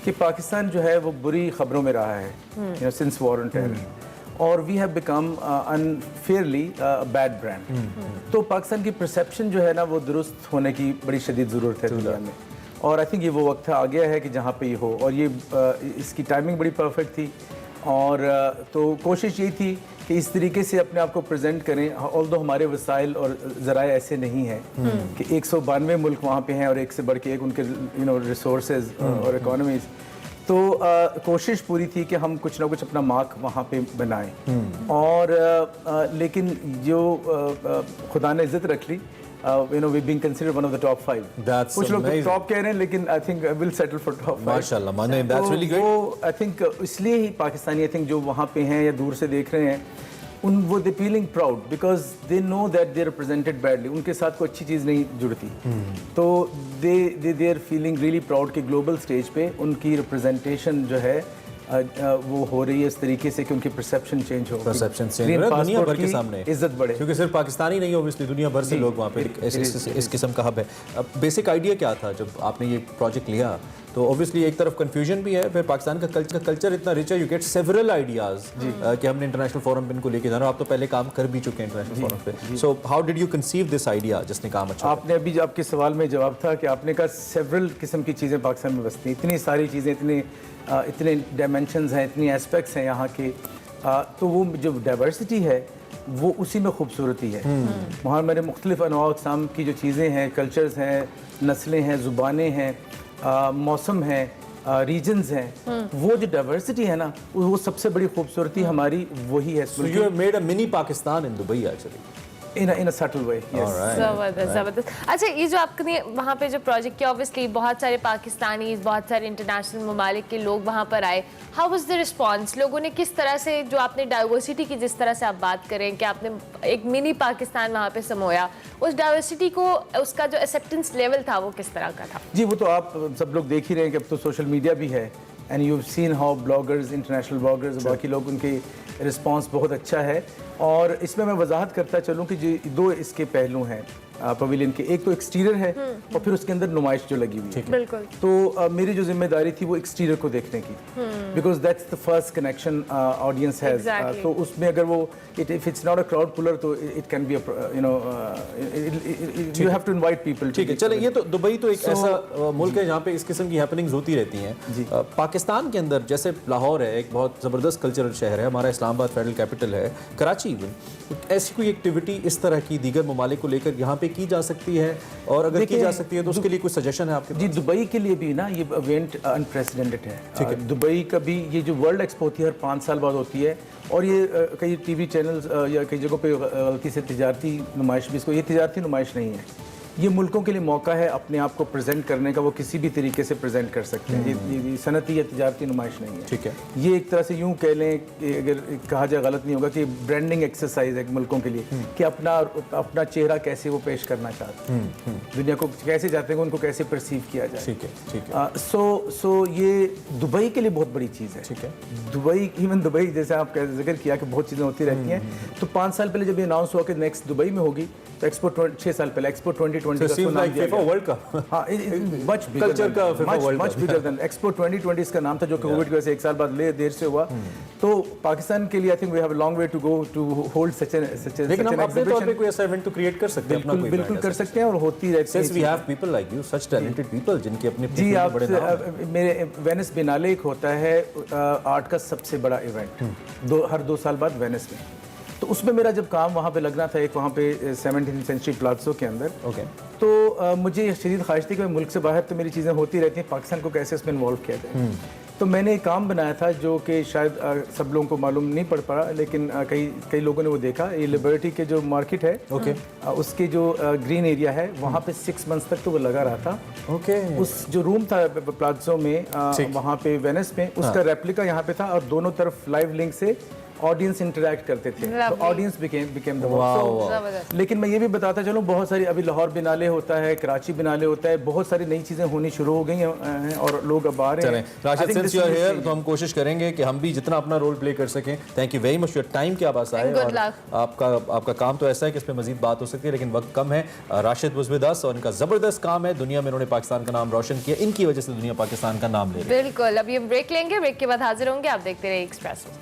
कि पाकिस्तान जो है वो बुरी ख़बरों में रहा है सिंस वॉर ऑन टेरर, और we have become unfairly bad brand. तो पाकिस्तान की परसेप्शन जो है ना, वो दुरुस्त होने की बड़ी शदीद ज़रूरत है दुनिया में, और आई थिंक ये वो वक्त आ गया है कि जहाँ पे ये हो, और ये इसकी टाइमिंग बड़ी परफेक्ट थी। और तो कोशिश यही थी कि इस तरीके से अपने आप को प्रेजेंट करें, ऑल्दो हमारे वसाइल और ज़राए ऐसे नहीं हैं कि 192 मुल्क वहाँ पे हैं और एक से बढ़ के एक उनके रिसोर्सेज और इकोनॉमीज़, तो कोशिश पूरी थी कि हम कुछ ना कुछ अपना मार्क वहाँ पे बनाएं। और लेकिन जो खुदा ने इज़्ज़त रख ली, we being considered one of the top 5. That's कुछ लोग amazing. टॉप कह रहे हैं, लेकिन I think I will settle for top 5. माशाल्लाह, माने that's really great. वो I think इसलिए ही पाकिस्तानी I think जो वहाँ पे हैं या दूर से देख रहे हैं, वो they feeling proud because they know that they are represented badly. उनके साथ कोई अच्छी चीज़ नहीं जुड़ती, तो they are feeling really proud कि ग्लोबल स्टेज पे उनकी रिप्रेजेंटेशन जो है वो हो रही है इस तरीके से कि उनकी परसेप्शन चेंज हो, परसेप्शन चेंज हो, दुनिया भर के सामने इज्जत बढ़े, क्योंकि सिर्फ पाकिस्तानी नहीं, ऑब्वियसली दुनिया भर से लोग वहाँ पे इस किस्म का हब है। अब बेसिक आइडिया क्या था जब आपने ये प्रोजेक्ट लिया? तो ऑब्वियसली एक तरफ कंफ्यूजन भी है, फिर पाकिस्तान का कल्चर इतना रिच है, यू गेट सेवरल आइडियाज कि हमने इंटरनेशनल फोरम पे इनको लेके जाना। आप तो पहले काम कर भी चुके हैं इंटरनेशनल फोरम पे, so how did you conceive this idea जिसने काम अच्छा? आपने अभी आपके सवाल में जवाब था कि आपने कहा सेवरल किस्म की चीज़ें पाकिस्तान में बसती हैं, इतनी सारी चीज़ें, इतने डायमेंशंस हैं, इतनी एस्पेक्ट्स हैं यहाँ के, तो वो जो डाइवर्सिटी है वो उसी में खूबसूरती है। वहाँ मेरे मुख्तलिफ अनवा अक़साम की जो चीज़ें हैं, कल्चर्स हैं, नस्लें हैं, ज़ुबानें हैं, मौसम है, रीजन्स हैं, वो जो डाइवर्सिटी है ना, वो सबसे बड़ी खूबसूरती हमारी वही है। So you have made a mini Pakistan in Dubai actually. in a subtle way. Yes. Alright. जबरदस्त जबरदस्त। अच्छा, ये जो आपने वहाँ पे जो प्रोजेक्ट किया, ऑब्वियसली बहुत सारे पाकिस्तानी, बहुत सारे इंटरनेशनल ममालिक के लोग वहाँ पर आए। How was the response? लोगों ने किस तरह से, जो आपने डाइवर्सिटी की जिस तरह से आप बात करें कि आपने एक मिनी पाकिस्तान वहाँ पे समोया, उस डाइवर्सिटी को, उसका जो एक्सेप्टेंस लेवल था वो किस तरह का था? जी, वो तो आप सब लोग देख ही रहे हैं कि अब तो सोशल मीडिया भी है, and you have seen how bloggers, international bloggers, बाकी लोग, उनके रिस्पांस बहुत अच्छा है। और इसमें मैं वजाहत करता चलूँ कि जो दो इसके पहलू हैं पवेलियन के, एक तो एक्सटीरियर है और फिर उसके अंदर नुमाइश जो लगी हुई है। बिल्कुल। तो मेरी जो जिम्मेदारी थी वो एक्सटीरियर को देखने की, because that's the first connection audience has. तो उसमें अगर वो if it's not a crowd puller तो it can be you have to invite people. ठीक है, चले, ये तो दुबई तो एक ऐसा मुल्क है जहाँ पे इस किस्म की हैपनिंग्स होती रहती हैं। पाकिस्तान के अंदर जैसे लाहौर है, एक बहुत ज़बरदस्त कल्चरल शहर है, हमारा इस्लामाबाद फेडरल कैपिटल है, कराची इवन, ऐसी कोई एक्टिविटी इस तरह की दीगर ममालिक को लेकर यहाँ पे की जा सकती है? और अगर की जा सकती है तो उसके लिए कुछ सजेशन है आपके? जी, दुबई के लिए भी ना ये इवेंट अनप्रेसिडेंटेड है। ठीक है, दुबई का भी ये जो वर्ल्ड एक्सपो होती है हर 5 साल बाद होती है, और ये कई टीवी चैनल्स या कई जगहों पे गलती से तिजारती नुमाइश भी, इसको, ये तिजारती नुमाइश नहीं है, ये मुल्कों के लिए मौका है अपने आप को प्रेजेंट करने का। वो किसी भी तरीके से प्रेजेंट कर सकते हैं। ये सनती या तिजारती नुमाइश नहीं है। ठीक है, ये एक तरह से यूं कह लें कि अगर कहा जाए गलत नहीं होगा कि ब्रांडिंग एक्सरसाइज है मुल्कों के लिए, कि अपना चेहरा कैसे वो पेश करना चाहते हैं, दुनिया को कैसे चाहते हैं, उनको कैसे परसीव किया जाए। ठीक है, ठीक है। सो ये दुबई के लिए बहुत बड़ी चीज़ है। ठीक है, दुबई, इवन दुबई जैसे आप जिक्र किया कि बहुत चीज़ें होती रहती हैं, तो 5 साल पहले जब ये अनाउंस हुआ कि नेक्स्ट दुबई में होगी, तो एक्सपो 6 साल पहले एक्सपो 2020 एक्सपो 2020 इसका नाम था, जो कि कोविड की वजह से 1 साल बाद देर से हुआ। तो पाकिस्तान के लिए I think we have a long way to go to hold such an लेकिन हम अपने तौर पे कोई ऐसा इवेंट तो क्रिएट कर सकते हैं। बिल्कुल कर सकते हैं, और होती रहती है। We have people like you, such talented people, जिनके अपने जी, आप मेरे वेनिस बिनाले एक होता है आर्ट का सबसे बड़ा इवेंट, हर 2 साल बाद वेनिस में। तो उसमें मेरा जब काम वहाँ पे लगना था, एक वहाँ पे 17th सेंचुरी प्लाज़ो के अंदर, तो मुझे शदीद ख्वाहिश थी कि मुल्क से बाहर तो मेरी चीज़ें होती रहती हैं, पाकिस्तान को कैसे इसमें इन्वॉल्व किया जाए। तो मैंने एक काम बनाया था जो कि शायद सब लोगों को मालूम नहीं पड़ पड़ा, लेकिन कई लोगों ने वो देखा। ये लिबर्टी के जो मार्केट है, उसके जो ग्रीन एरिया है, वहाँ पे 6 मंथ्स तक तो वो लगा रहा था। उस जो रूम था प्लाज़ो में वहाँ पे वेनिस में, उसका रेप्लिका यहाँ पे था, और दोनों तरफ लाइव लिंक से ऑडियंस इंटरैक्ट करते थे। तो ऑडियंस बिकेम द वर्क। लेकिन मैं ये भी बताता चलूँ, बहुत सारी अभी लाहौर बिनाले होता है, कराची बिनाले होता है, बहुत सारी नई चीज़ें होनी शुरू हो गई हैं और लोग अब आ रहे हैं। Rashid, since you are here, तो हम कोशिश करेंगे कि हम भी जितना अपना रोल प्ले कर सकें। Thank you very much your time के आवाज़ आए, और आपका काम तो ऐसा है कि इस पर मजीद बात हो सकती है, लेकिन वक्त कम है। राशिद वाज विद अस, और इनका ज़बरदस्त काम है, दुनिया में उन्होंने पाकिस्तान का नाम रोशन किया, इनकी वजह से दुनिया पाकिस्तान का नाम ले रही है। बिल्कुल, अभी हम ब्रेक लेंगे, ब्रेक के बाद हाजिर होंगे, आप देखते रहिए एक्सप्रेसो।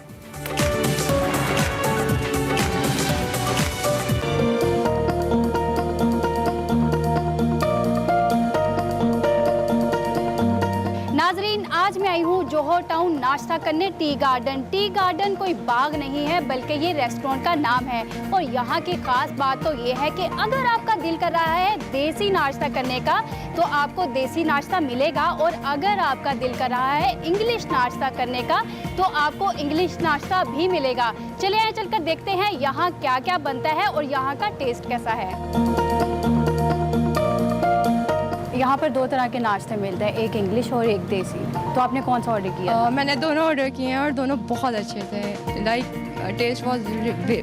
नाजरीन, आज मैं आई हूँ जोहर टाउन नाश्ता करने टी गार्डन। टी गार्डन कोई बाग नहीं है, बल्कि ये रेस्टोरेंट का नाम है। और यहाँ की खास बात तो ये है कि अगर आपका दिल कर रहा है देसी नाश्ता करने का, तो आपको देसी नाश्ता मिलेगा, और अगर आपका दिल कर रहा है इंग्लिश नाश्ता करने का, तो आपको इंग्लिश नाश्ता भी मिलेगा। चलिए चलकर देखते हैं यहाँ क्या क्या बनता है और यहाँ का टेस्ट कैसा है। यहाँ पर 2 तरह के नाश्ते मिलते हैं, एक इंग्लिश और एक देसी। तो आपने कौन सा ऑर्डर किया? मैंने दोनों ऑर्डर किए हैं, और दोनों बहुत अच्छे थे। Like taste was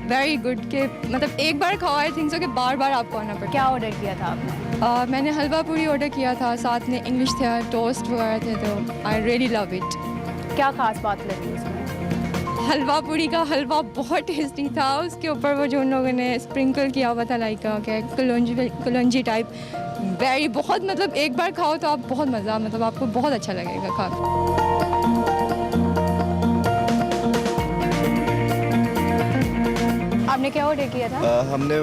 very good, के मतलब एक बार खाओ, आई थिंक सो कि बार बार आपको आना पड़ता। क्या ऑर्डर किया था आपने? मैंने हलवा पूरी ऑर्डर किया था, साथ में इंग्लिश था, टोस्ट वगैरह थे, तो आई रियली लव इट। क्या खास बात लगी इसमें? हलवा पूरी का हलवा बहुत टेस्टी था, उसके ऊपर वो जो उन लोगों ने स्प्रिंकल किया हुआ था, लाइक क्या कलौंजी टाइप, वेरी बहुत, मतलब एक बार खाओ तो आप बहुत मज़ा, मतलब आपको बहुत अच्छा लगेगा खा। आपने क्या ऑर्डर किया था? हमने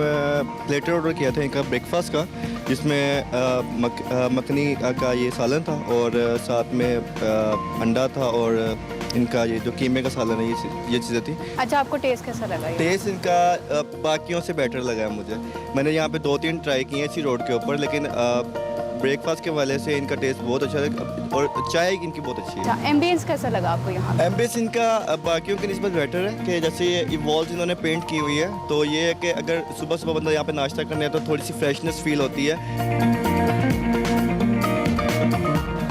प्लेटर ऑर्डर किया था इनका ब्रेकफास्ट का, जिसमें मखनी का ये सालन था, और साथ में अंडा था, और इनका ये जो कीमे का सालन है, ये चीज़ें थी। अच्छा, आपको टेस्ट कैसा लगा? टेस्ट इनका बाकियों से बेटर लगा है मुझे। मैंने यहाँ पे 2-3 ट्राई किए हैं इसी रोड के ऊपर, लेकिन ब्रेकफास्ट के वाले से इनका टेस्ट बहुत अच्छा है और चाय इनकी बहुत अच्छी है। अच्छा, एम्बियंस कैसा लगा आपको यहाँ? एम्बियंस इनका बाकियों की निस्बत बेटर है कि जैसे ये वॉल्स इन्होंने पेंट की हुई है, तो ये है कि अगर सुबह सुबह बंदा यहाँ पे नाश्ता करने आता है तो थोड़ी सी फ्रेशनेस फील होती है।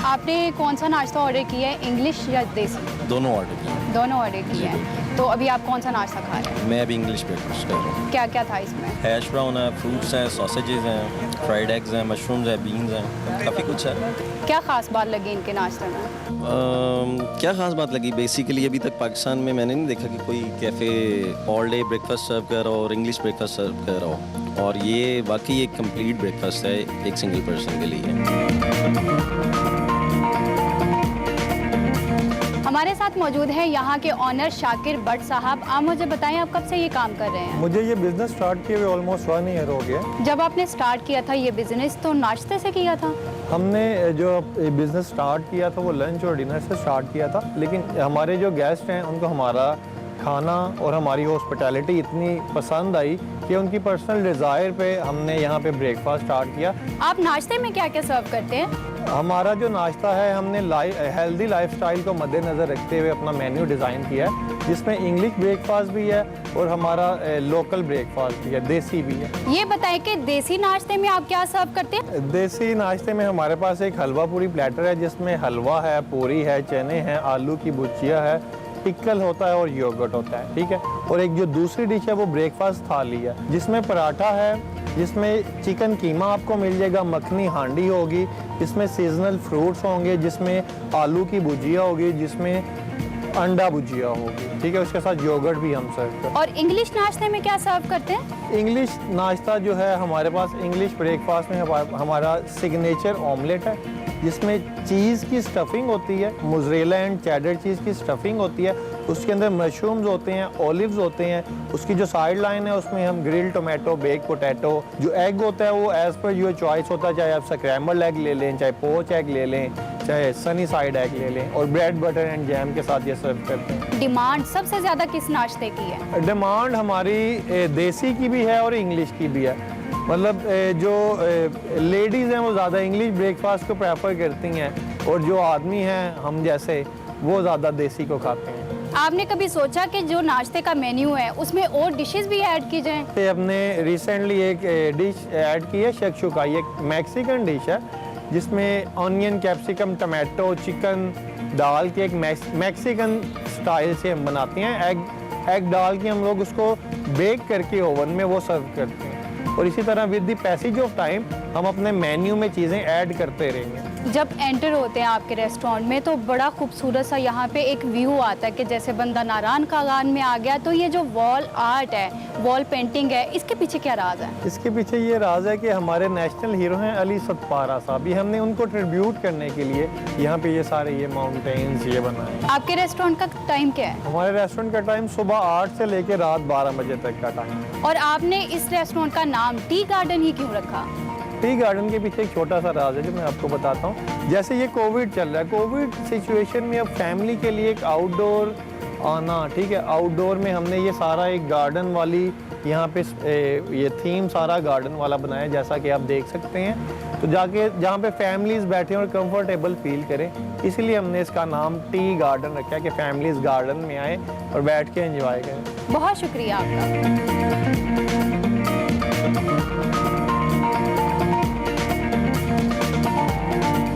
आपने कौन सा नाश्ता ऑर्डर किया है, इंग्लिश या देसी? दोनों ऑर्डर किए। दोनों ऑर्डर किए हैं। तो अभी आप कौन सा नाश्ता खा रहे हैं? मैं अभी इंग्लिश ब्रेकफास्ट कर रहा हूँ। क्या क्या था इसमें? हैश ब्राउन है, फ्रूट्स हैं, सॉसेजेस हैं, फ्राइड एग्स हैं, मशरूम्स हैं, बीन्स हैं, काफ़ी कुछ है। क्या ख़ास बात लगी इनके नाश्ते में? क्या ख़ास बात लगी? बेसिकली अभी तक पाकिस्तान में मैंने नहीं देखा कि कोई cafe all day breakfast serve कर रहा हो और इंग्लिश ब्रेकफास्ट सर्व कर रहा हो, और ये वाकई एक कंप्लीट ब्रेकफास्ट है एक सिंगल पर्सन के लिए। हमारे साथ मौजूद है यहाँ के ऑनर शाकिर भट्ट साहब। आप मुझे बताएं, आप कब से ये काम कर रहे हैं? मुझे ये बिज़नेस स्टार्ट किए हुए ऑलमोस्ट 1 ईयर हो गया। जब आपने स्टार्ट किया था ये बिजनेस तो नाश्ते से किया था? हमने जो बिज़नेस स्टार्ट किया था वो लंच और डिनर से स्टार्ट किया था, लेकिन हमारे जो गेस्ट हैं उनको हमारा खाना और हमारी हॉस्पिटैलिटी इतनी पसंद आई कि उनकी पर्सनल डिज़ायर पे हमने यहाँ पे ब्रेकफास्ट स्टार्ट किया। आप नाश्ते में क्या क्या सर्व करते हैं? हमारा जो नाश्ता है, हमने हेल्दी लाइफस्टाइल को मद्देनज़र रखते हुए अपना मेन्यू डिज़ाइन किया है, जिसमें इंग्लिश ब्रेकफास्ट भी है और हमारा लोकल ब्रेकफास्ट भी है, देसी भी है। ये बताएं कि देसी नाश्ते में आप क्या सर्व करते हैं? देसी नाश्ते में हमारे पास एक हलवा पूरी प्लेटर है, जिसमें हलवा है, पूरी है, चने हैं, आलू की भुजिया है, पिकल होता है और योगर्ट होता है, ठीक है। और एक जो दूसरी डिश है वो ब्रेकफास्ट थाली है, जिसमें पराठा है, जिसमें चिकन कीमा आपको मिल जाएगा, मखनी हांडी होगी, इसमें सीजनल फ्रूट्स होंगे, जिसमें आलू की भुजिया होगी, जिसमें अंडा भुजिया होगी, ठीक है। उसके साथ योगर्ट भी हम सर्व करते हैं। और इंग्लिश नाश्ते में क्या सर्व करते हैं? इंग्लिश नाश्ता जो है हमारे पास, इंग्लिश ब्रेकफास्ट में हमारा सिग्नेचर ऑमलेट है, जिसमें चीज़ की स्टफिंग होती है, मोज़रेला एंड चेडर चीज़ की स्टफिंग होती है, उसके अंदर मशरूम्स होते हैं, ऑलिव्स होते हैं, उसकी जो साइड लाइन है उसमें हम ग्रिल टोमेटो, बेक पोटैटो, जो एग होता है वो एज़ पर योर चॉइस होता है, चाहे आप स्क्रैम्बल एग ले लें, चाहे पोच एग ले लें, चाहे सनी साइड एग ले लें, और ब्रेड बटर एंड जैम के साथ ये सर्व करते हैं। डिमांड सबसे ज़्यादा किस नाश्ते की है? डिमांड हमारी देसी की भी है और इंग्लिश की भी है। मतलब जो लेडीज़ हैं वो ज़्यादा इंग्लिश ब्रेकफास्ट को प्रेफर करती हैं, और जो आदमी हैं हम जैसे, वो ज़्यादा देसी को खाते हैं। आपने कभी सोचा कि जो नाश्ते का मेन्यू है उसमें और डिशेस भी ऐड की जाएं? हमने रिसेंटली एक डिश ऐड की है, शक्शुका। ये एक मैक्सिकन डिश है, जिसमें ऑनियन, कैप्सिकम, टमाटो, चिकन डाल के एक मैक्सिकन स्टाइल से हम बनाते हैं। एग डाल के हम लोग उसको बेक करके ओवन में वो सर्व करते हैं, और इसी तरह with the passage of time हम अपने मेन्यू में चीज़ें ऐड करते रहेंगे। जब एंटर होते हैं आपके रेस्टोरेंट में तो बड़ा खूबसूरत सा यहाँ पे एक व्यू आता है कि जैसे बंदा नारायण खागान में आ गया। तो ये जो वॉल आर्ट है, वॉल पेंटिंग है, इसके पीछे क्या राज है? इसके पीछे ये राज है कि हमारे नेशनल हीरो हैं अली सतपारा साहब, ये हमने उनको ट्रिब्यूट करने के लिए यहाँ पे ये सारे ये माउंटेन्स ये बनाए। आपके रेस्टोरेंट का टाइम क्या है? हमारे रेस्टोरेंट का टाइम सुबह 8 से लेकर रात 12 बजे तक का टाइम है। और आपने इस रेस्टोरेंट का नाम टी गार्डन ही क्यों रखा? टी गार्डन के पीछे एक छोटा सा राज है जो मैं आपको बताता हूँ। जैसे ये कोविड चल रहा है, कोविड सिचुएशन में अब फैमिली के लिए एक आउटडोर आना, ठीक है, आउटडोर में हमने ये सारा एक गार्डन वाली यहाँ पे ये थीम सारा गार्डन वाला बनाया, जैसा कि आप देख सकते हैं। तो जाके जहाँ पे फैमिलीज बैठे और कंफर्टेबल फील करें, इसलिए हमने इसका नाम टी गार्डन रखा है कि फैमिलीज गार्डन में आए और बैठ के एंजॉय करें। बहुत शुक्रिया आपका।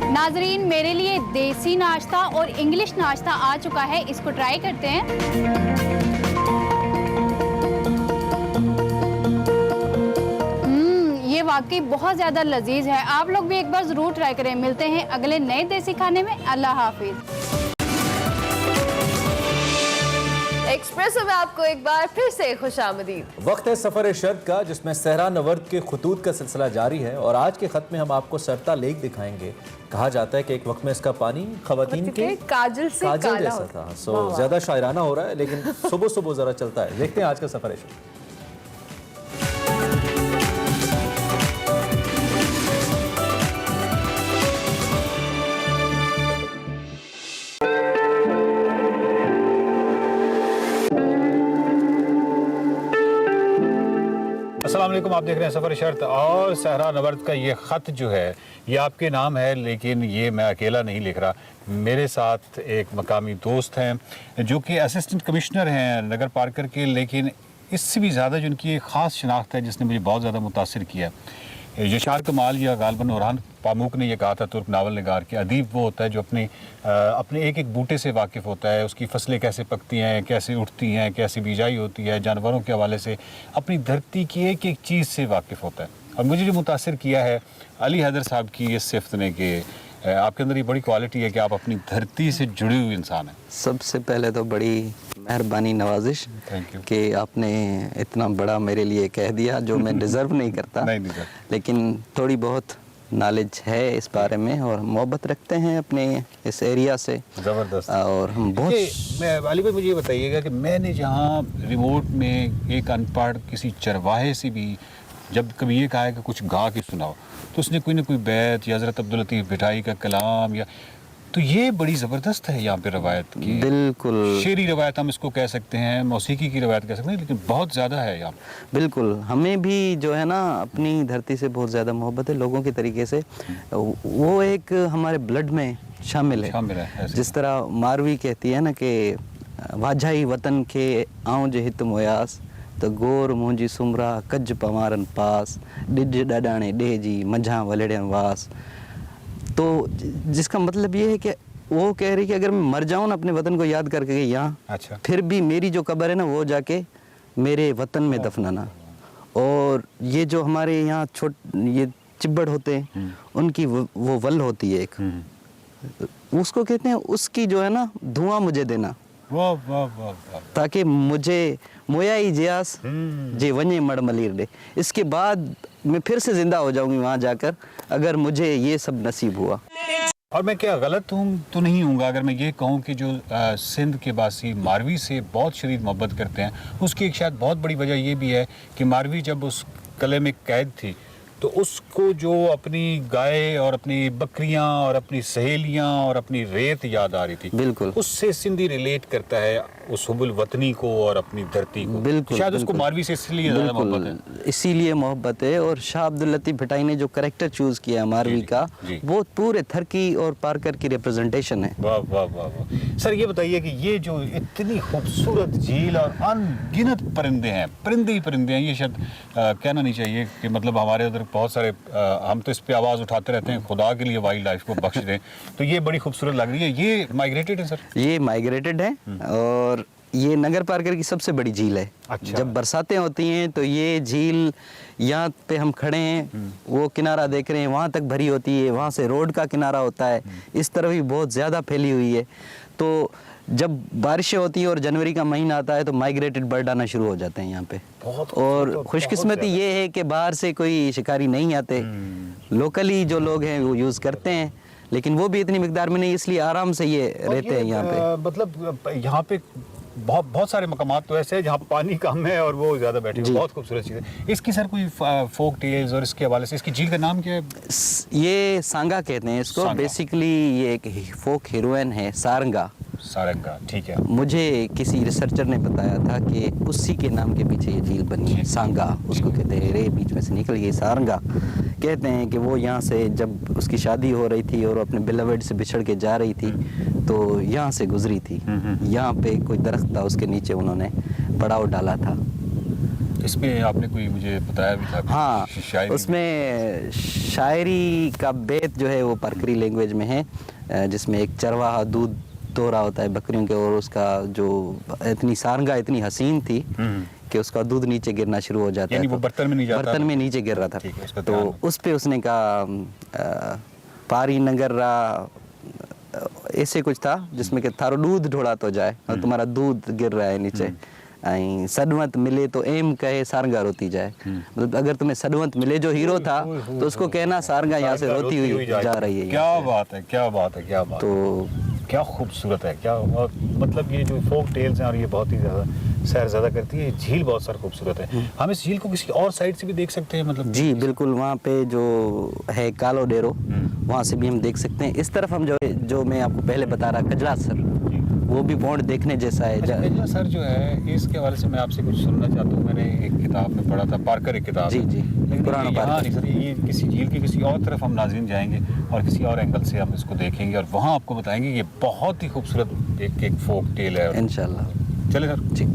नाजरीन, मेरे लिए देसी नाश्ता और इंग्लिश नाश्ता आ चुका है, इसको ट्राई करते हैं। ये वाकई बहुत ज़्यादा लजीज है। आप लोग भी एक बार ज़रूर ट्राई करें। मिलते हैं अगले नए देसी खाने में। अल्लाह हाफिज। एक्सप्रेसो में आपको एक बार फिर से खुशामदीद। वक्त है सफर शर्त का, जिसमें सहरा नवर्द के खतूत का सिलसिला जारी है, और आज के खत में हम आपको सरता लेक दिखाएंगे। कहा जाता है कि एक वक्त में इसका पानी खवातीन के काजल से काला जैसा था। सो ज्यादा शायराना हो रहा है, लेकिन सुबह सुबह जरा चलता है। देखते हैं आज का सफर शर्त। अस्सलाम वालेकुम, आप देख रहे हैं सफ़र शर्त। और सहरा नवर्द का ये ख़त जो है ये आपके नाम है, लेकिन ये मैं अकेला नहीं लिख रहा। मेरे साथ एक मकामी दोस्त हैं जो कि असिस्टेंट कमिश्नर हैं नगर पार्कर के, लेकिन इससे भी ज़्यादा जो उनकी एक ख़ास शनाख्त है जिसने मुझे बहुत ज़्यादा मुतासिर किया। यशार कमाल या गालबन ओरहान पामूक ने यह कहा था, तुर्क नावल निगार के, अदीब वो होता है जो अपने एक एक बूटे से वाकिफ़ होता है, उसकी फसलें कैसे पकती हैं, कैसे उठती हैं, कैसी बिजाई होती है, जानवरों के हवाले से अपनी धरती की एक एक चीज़ से वाकिफ़ होता है। और मुझे जो मुतासिर किया है अली हैदर साहब की इस सिफ्त ने कि आपके अंदर ये बड़ी क्वालिटी है कि आप अपनी धरती से जुड़े हुए इंसान हैं। सबसे पहले तो बड़ी मेहरबानी नवाजिश कि आपने इतना बड़ा मेरे लिए कह दिया जो मैं डिज़र्व नहीं करता। नहीं, लेकिन थोड़ी बहुत नॉलेज है इस बारे में और मोहब्बत रखते हैं अपने इस एरिया से। ज़बरदस्त। और हम बहुत अली भाई मुझे ये बताइएगा कि मैंने जहाँ रिमोट में एक अनपढ़ किसी चरवाहे से भी जब कभी ये कहा है कि कुछ गा के सुनाओ, तो उसने कोई ना कोई बैत या हज़रत अब्दुल लतीफ़ भिठाई का कलाम, या तो ये बड़ी ज़बरदस्त है यहाँ पे रवायत की। बिल्कुल शेरी रवायत हम इसको कह सकते हैं, मौसीकी की रवायत कह सकते हैं, लेकिन बहुत ज़्यादा है यहाँ। बिल्कुल, हमें भी जो है ना अपनी धरती से बहुत ज़्यादा मोहब्बत है लोगों के तरीके से। वो एक हमारे ब्लड में शामिल है। जिस तरह मारवी कहती है ना कि वाझाई वतन के आऊं जे हित मोयास, तो गोर मुंहिंजी सुमरा कज पवारन पास, डिज डडाणे डे जी मझा वलड़न वास। तो जिसका मतलब ये है कि वो कह रही कि अगर मैं मर जाऊँ ना अपने वतन को याद करके यहाँ, अच्छा, फिर भी मेरी जो कब्र है ना वो जाके मेरे वतन में दफनाना। और ये जो हमारे यहाँ ये चिब्बड़ होते हैं उनकी वो वल होती है एक, उसको कहते हैं, उसकी जो है ना धुआं मुझे देना। वाह वाह वाह वाह। ताकि मुझे मोयाई जियास जे वने मड़ मलीर दे, इसके बाद मैं फिर से जिंदा हो जाऊंगी वहाँ जाकर, अगर मुझे ये सब नसीब हुआ। और मैं क्या गलत हूँ तो नहीं हूँगा अगर मैं ये कहूँ कि जो सिंध के वासी मारवी से बहुत शदीद मोहब्बत करते हैं, उसकी एक शायद बहुत बड़ी वजह ये भी है कि मारवी जब उस किले में कैद थी तो उसको जो अपनी गाय और अपनी बकरियां और अपनी सहेलियां और अपनी रेत याद आ रही थी, बिल्कुल उससे सिंधी रिलेट करता है उस हुबुल वतनी को और अपनी धरती को। बिल्कुल, शायद उसको मारवी से इसलिए ज़्यादा मोहब्बत है। इसीलिए मोहब्बत है। और शाह अब्दुल लतीफ़ भिठाई ने जो कैरेक्टर चूज किया मारवी का, वो पूरे थरकी और पारकर की रिप्रेजेंटेशन है। वाह वाह वाह वाह। सर ये बताइए कि ये जो इतनी खूबसूरत झील और अनगिनत परिंदे हैं, परिंदे ही परिंदे हैं, ये शायद कहना नहीं चाहिए कि मतलब हमारे उधर बहुत सारे हम तो इस पे आवाज़ उठाते रहते हैं, खुदा के लिए वाइल्ड लाइफ को बख्श दें। तो ये बड़ी खूबसूरत लग रही है। ये माइग्रेटेड है सर? ये माइग्रेटेड है और ये नगर पार्कर की सबसे बड़ी झील है। अच्छा। जब बरसातें होती हैं तो ये झील, यहाँ पे हम खड़े हैं, वो किनारा देख रहे हैं, वहाँ तक भरी होती है, वहाँ से रोड का किनारा होता है, इस तरफ भी बहुत ज़्यादा फैली हुई है। तो जब बारिशें होती है और जनवरी का महीना आता है तो माइग्रेटेड बर्ड आना शुरू हो जाते हैं यहाँ पे। और खुशकिस्मती ये है कि बाहर से कोई शिकारी नहीं आते, लोकली जो लोग हैं वो यूज़ करते हैं, लेकिन वो भी इतनी मिकदार में नहीं, इसलिए आराम से ये रहते हैं यहाँ पे। मतलब यहाँ पे बहुत सारे मकामात तो ऐसे हैं जहाँ पानी कम है और वो ज़्यादा बैठे हैं। बहुत खूबसूरत चीज़ है। इसकी सर कोई फोक टेल्स और इसके हवाले से, इसकी झील का नाम क्या है? ये सांगा कहते हैं इसको। बेसिकली ये एक फोक हीरोइन है, सारंगा। सारंगा, ठीक है। मुझे किसी रिसर्चर ने बताया था कि उसी के नाम के पीछे ये झील बनी है, सांगा उसको कहते हैं। रे बीच में से निकल गई सारंगा। कहते हैं कि वो यहाँ से जब उसकी शादी हो रही थी और अपने बिलवेड से बिछड़ के जा रही थी तो यहाँ से गुजरी थी। यहाँ पे कोई दरख्त था, उसके नीचे उन्होंने पड़ाव डाला था। इसमें आपने कोई मुझे बताया भी था? हाँ, उसमें शायरी का बेत जो है वो पारकरी लैंग्वेज में है, जिसमें एक चरवाहा दूध दो रहा होता है बकरियों के, और उसका जो इतनी सारंगा इतनी हसीन थी कि उसका दूध नीचे गिरना शुरू हो जाता है। वो बर्तन में नहीं जाता, बर्तन में नीचे गिर रहा था। तो उस पे उसने कहा पारी नगर्रा, ऐसे कुछ था जिसमें कि थारो दूध ढोड़ा तो जाए, और तुम्हारा दूध गिर रहा है नीचे। सदवंत मिले तो एम कहे सारंगा रोती जाए। मतलब अगर तुम्हें सदवंत मिले जो हीरो था तो उसको कहना सारंगा यहाँ से रोती हुई जा रही है। क्या बात है, क्या बात है, क्या बात। तो क्या खूबसूरत है, क्या मतलब ये जो फोक टेल्स हैं और ये बहुत ही ज़्यादा सैर ज़्यादा करती है। झील बहुत सारा खूबसूरत है। हम इस झील को किसी और साइड से भी देख सकते हैं? मतलब जी बिल्कुल, वहाँ पे जो है कालो डेरो, वहाँ से भी हम देख सकते हैं। इस तरफ हम जो मैं आपको पहले बता रहा कजला सर, वो भी पॉइंट देखने जैसा है। कजला सर जो है, इसके हवाले से मैं आपसे कुछ सुनना चाहता हूँ। मैंने एक किताब में पढ़ा था, पार्कर एक किताब जी है। जी, लेकिन पुराना यहाँ पार्कर। नहीं सर, ये किसी झील की किसी और तरफ हम नाज़रीन जाएंगे और किसी और एंगल से हम इसको देखेंगे और वहाँ आपको बताएंगे ये बहुत ही खूबसूरत एक फोक टेल है। इंशाल्लाह। चले सर जी।